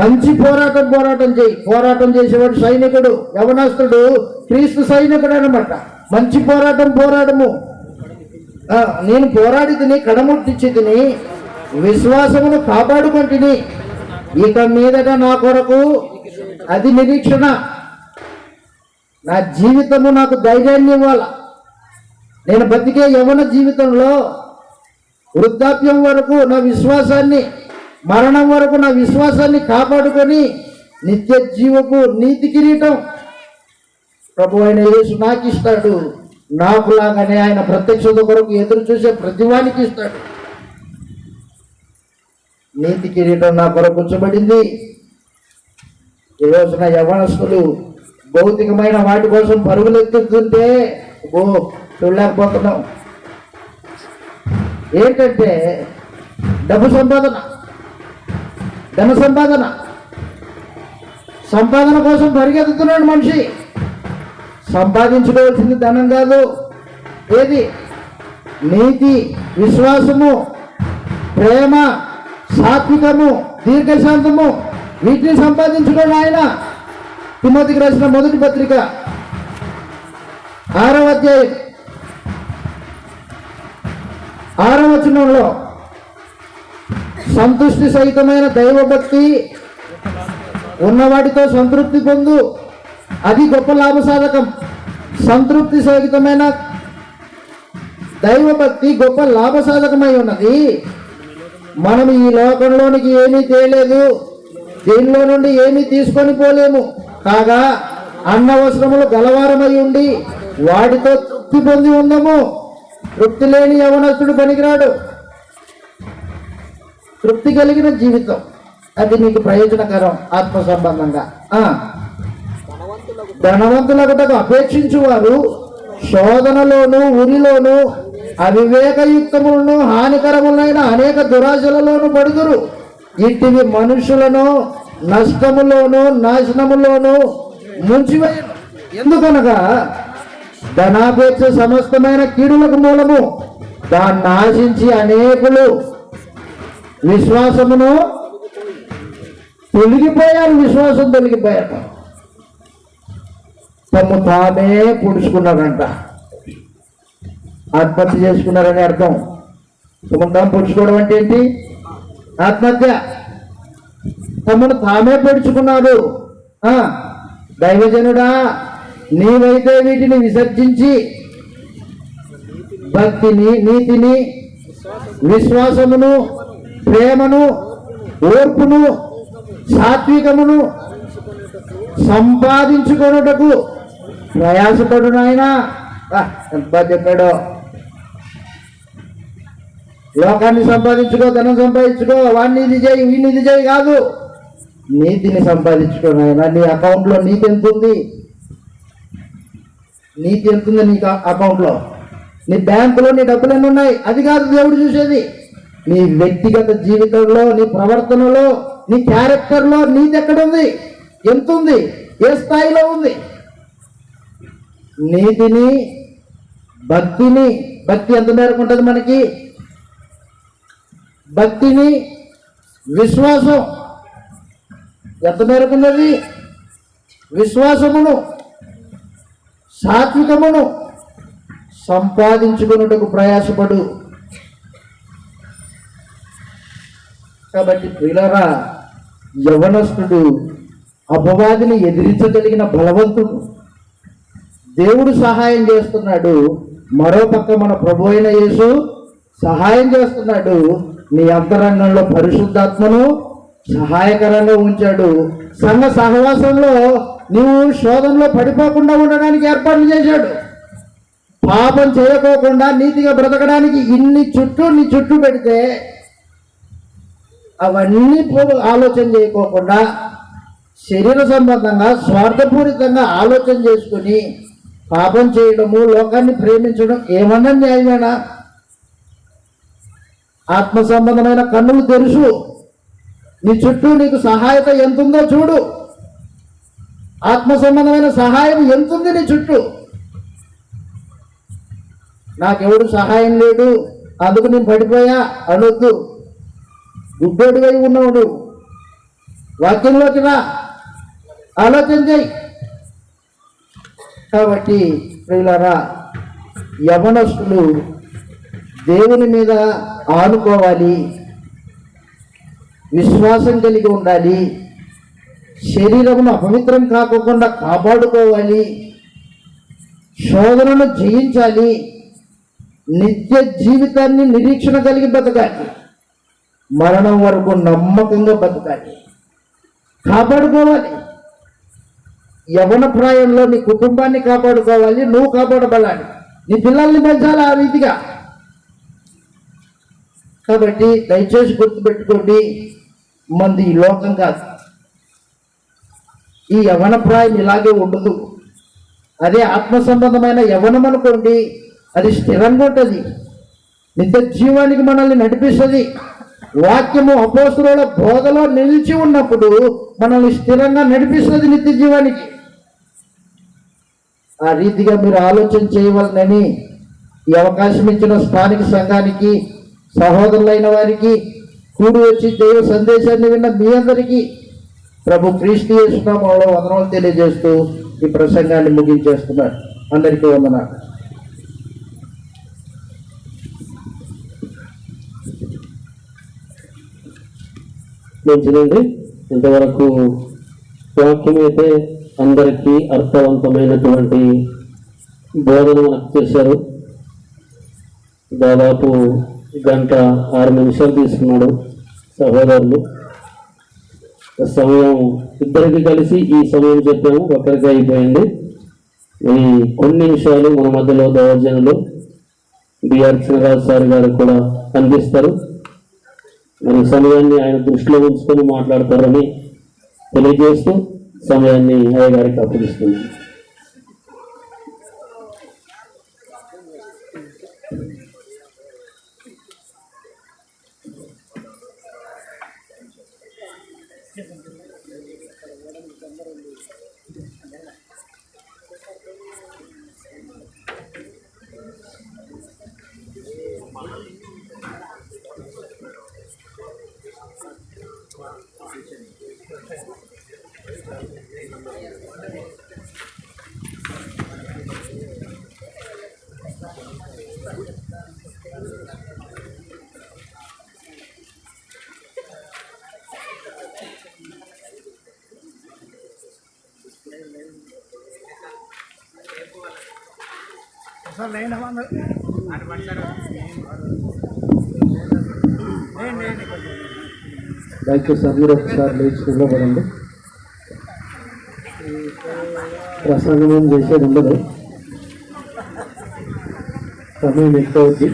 [SPEAKER 2] మంచి పోరాటం చేయి. పోరాటం చేసేవాడు సైనికుడు, యవనస్తుడు క్రీస్తు సైనికుడు అనమాట. మంచి పోరాటము. నేను పోరాడి తిని, కడముట్టించి తిని, విశ్వాసమును కాపాడుకుంటుని, ఇక మీదట నా కొరకు అది నిరీక్షణ. నా జీవితము నాకు ధైర్యాన్ని ఇవ్వాల. నేను బతికే యవన జీవితంలో వృద్ధాప్యం వరకు నా విశ్వాసాన్ని, మరణం వరకు నా విశ్వాసాన్ని కాపాడుకొని నిత్య జీవపు నీతి కిరీటం ప్రభు అయిన యేసు నాకు ఇస్తాడు. నాకులాగానే ఆయన ప్రత్యక్షత కొరకు ఎదురు చూసే ప్రతివానికి ఇస్తాడు. నీతి కిరీటం నా కొరకు ఉంచబడింది. ఈ రోజున యవనస్తులు భౌతికమైన వాటి కోసం పరుగులు ఎత్తుతుంటే చూడలేకపోతున్నాం. ఏంటంటే డబ్బు సంపాదన, ధన సంపాదన కోసం పరిగెత్తుతున్నాడు మనిషి. సంపాదించుకోవాల్సింది ధనం కాదు, ఏది? నీతి, విశ్వాసము, ప్రేమ, సాత్వికము, దీర్ఘశాంతము, వీటిని సంపాదించుకోండి ఆయన. తిమోతికి రాసిన 1వ పత్రిక 6వ అధ్యాయం 6వ వచనంలో, సంతుష్టి సహితమైన దైవభక్తి ఉన్నవాటితో సంతృప్తి పొందు, అది గొప్ప లాభసాధకం. సంతృప్తి సహితమైన దైవభక్తి గొప్ప లాభసాధకమై ఉన్నది. మనం ఈ లోకంలోనికి ఏమీ తేలేదు, దీనిలో నుండి ఏమీ తీసుకొని పోలేము. కాగా అన్నవసరములు గలవారమై ఉండి వాటితో తృప్తి పొంది ఉన్నాము. తృప్తి లేని యవనస్తుడు పనికిరాడు. తృప్తి కలిగిన జీవితం, అది నీకు ప్రయోజనకరం ఆత్మ సంబంధంగా. ధనవంతులకు అపేక్షించు వారు శోధనలోను, ఉరిలోను, అవివేకయుక్తములను, హానికరములైన అనేక దురాశలలోను పడుదురు. ఇటివి మనుషులను నష్టములోను, నాశనములోను ముంచివేయను. ఎందుకనగా ధనాపేక్ష సమస్తమైన కీడులకు మూలము. దాన్ని ఆశించి అనేకులు విశ్వాసమును తొలగిపోయారు. తమ్ము తామే పొడుచుకున్నారంట. ఆత్మహత్య చేసుకున్నారని అర్థం. తమ్మును తాము పొడుచుకోవడం అంటే ఏంటి? ఆత్మహత్య. తమ్మును తామే పొడుచుకున్నారు. దైవజనుడా, నీవైతే వీటిని విసర్జించి భక్తిని, నీతిని, విశ్వాసమును, ప్రేమను, ఓర్పును, సాత్వికమును సంపాదించుకొనుటకు ప్రయాసపడు నాయనా. ఎంత బాగా చెప్పాడో. లోకాన్ని సంపాదించుకో, ధనం సంపాదించుకో, వాడిని ఇది చేయి, వీడిని ఇది చేయి కాదు. నీతిని సంపాదించుకో నాయనా. నీ అకౌంట్లో నీతి ఎంత ఉంది? నీతి ఎంత ఉంది నీ అకౌంట్లో? నీ బ్యాంకులో నీ డబ్బులు ఎన్ని ఉన్నాయి? అది కాదు దేవుడు చూసేది. నీ వ్యక్తిగత జీవితంలో, నీ ప్రవర్తనలో, నీ క్యారెక్టర్లో నీతి ఎక్కడుంది? ఎంత ఉంది? ఏ స్థాయిలో ఉంది? నీతిని, భక్తిని, భక్తి ఎంత మేరకు ఉంటుంది మనకి? భక్తిని, విశ్వాసం ఎంత మేరకు ఉన్నది? విశ్వాసమును, సాత్వికమును సంపాదించుకున్నటకు ప్రయాసపడు. కాబట్టి ప్రియులారా, యవనస్తుడు అపవాదిని ఎదిరించగలిగిన బలవంతుడు. దేవుడు సహాయం చేస్తున్నాడు, మరోపక్క మన ప్రభు అయిన యేసు సహాయం చేస్తున్నాడు. నీ అంతరంగంలో పరిశుద్ధాత్మను సహాయకరంగా ఉంచాడు. సంఘ సహవాసంలో నీవు శోధనలో పడిపోకుండా ఉండడానికి ఏర్పాట్లు చేశాడు. పాపం చేయకోకుండా నీతిగా బ్రతకడానికి నీ చుట్టూ పెడితే అవన్నీ ఆలోచన చేయకోకుండా శరీర సంబంధంగా స్వార్థపూరితంగా ఆలోచన చేసుకుని పాపం చేయడము, లోకాన్ని ప్రేమించడం ఏమన్నా న్యాయమేనా? ఆత్మ సంబంధమైన కన్నులు తెలుసు. నీ చుట్టూ నీకు సహాయత ఎంతుందో చూడు. ఆత్మ సంబంధమైన సహాయం ఎంతుంది నీ చుట్టూ? నాకెవడు సహాయం లేదు, అందుకు నేను పడిపోయా అనొద్దు. గుడ్డోడిగా ఉన్నాడు. వాక్యంలోకి రా, ఆలోచన చేయి. కాబట్టి ప్రియులారా, యవనస్తులు దేవుని మీద ఆనుకోవాలి, విశ్వాసం కలిగి ఉండాలి, శరీరమును అపవిత్రం కాకుండా కాపాడుకోవాలి, శోధనను జయించాలి, నిత్య జీవితాన్ని నిరీక్షణ కలిగి బతకాలి, మరణం వరకు నమ్మకంగా బతకాలి, కాపాడుకోవాలి. యవన ప్రాయంలో నీ కుటుంబాన్ని కాపాడుకోవాలి, నువ్వు కాపాడబడాలి, నీ పిల్లల్ని పెంచాలి ఆ రీతిగా. కాబట్టి దయచేసి గుర్తుపెట్టుకోండి, మంది ఈ లోకం కాదు. ఈ యవన ప్రాయం ఇలాగే ఉండదు. అదే ఆత్మ సంబంధమైన యవనం అనుకోండి, అది స్థిరంగా ఉంటుంది, నిత్య జీవానికి మనల్ని నడిపిస్తుంది. వాక్యము అపోస్తుల బోధలో నిలిచి ఉన్నప్పుడు మనల్ని స్థిరంగా నడిపిస్తుంది నిత్య జీవానికి. ఆ రీతిగా మీరు ఆలోచన చేయవలనని ఈ అవకాశం ఇచ్చిన స్థానిక సంఘానికి, సహోదరులైన వారికి, కూడి వచ్చి దైవ సందేశాన్ని విన్న మీ అందరికీ ప్రభు క్రీస్తు యేసు నామములో వందనాలు తెలియజేస్తూ ఈ ప్రసంగాన్ని ముగించేస్తున్నారు. అందరికీ వందనాలు.
[SPEAKER 3] మంచిదండి. ఇంతవరకు వాక్యం అయితే అందరికీ అర్థవంతమైనటువంటి బోధన మనకు చేశారు. దాదాపు 1:06 తీసుకున్నాడు సహోదరులు. సమయం ఇద్దరికి కలిసి ఈ సమయం చెప్పాము, ఒక్కరికి అయిపోయింది. ఈ కొన్ని నిమిషాలు మన మధ్యలో దైవజనులు బిఆర్ చినరాజు సార్ గారు కూడా అందిస్తారు. మరి సమయాన్ని ఆయన దృష్టిలో ఉంచుకొని మాట్లాడతారని తెలియజేస్తూ సమయాన్ని అయ్య గారికి అప్పగిస్తుంది.
[SPEAKER 1] దయచేసి అందరూ ఒకసారి లేచి నిలబడండి. ప్రసంగం ఏం చేసేది ఉండదు, సమయం ఎక్కువ అవుతుంది.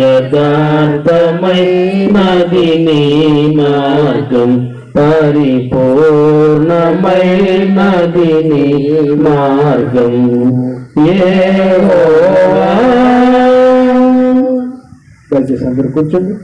[SPEAKER 3] యథార్థమైనది నీ మార్గం, పరిపూర్ణమైనది నీ మార్గం. యెహోవా.
[SPEAKER 1] దయచేసి అందరూ కూర్చోండి.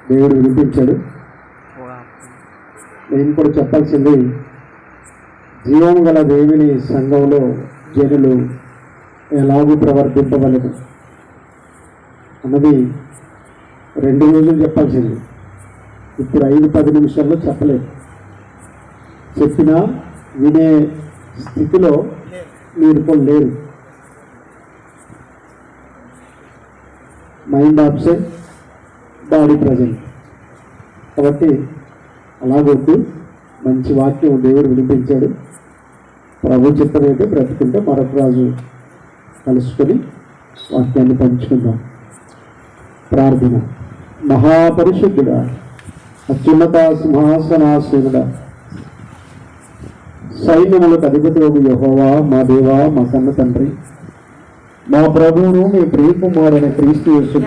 [SPEAKER 1] దేవుడు వినిపించాడు. నేను కూడా చెప్పాల్సింది, జీవం గల దేవుని సంఘంలో జనులు ఎలాగూ ప్రవర్తింపవలదు అన్నది 2 రోజులు చెప్పాల్సింది. ఇప్పుడు 5-10 నిమిషాల్లో చెప్పలేదు. చెప్పినా వినే స్థితిలో మీరు కూడా లేరు. Mind absent, body present. కాబట్టి అలాగొద్దు. మంచి వాక్యం దేవుడు వినిపించాడు. ప్రభు చిత్తం అయితే బ్రతుకుంటే మరొక రోజు కలుసుకొని వాక్యాన్ని పంచుకుందాం. ప్రార్థన. మహాపరిశుద్ధుడా, అత్యున్నత సింహాసనాసీనుడా, సైన్యములకు అధిపతి యెహోవా, మా దేవా, మా కన్న తండ్రి, మా ప్రభువును మీ ప్రియ కుమారుడైన క్రీస్తు యేసు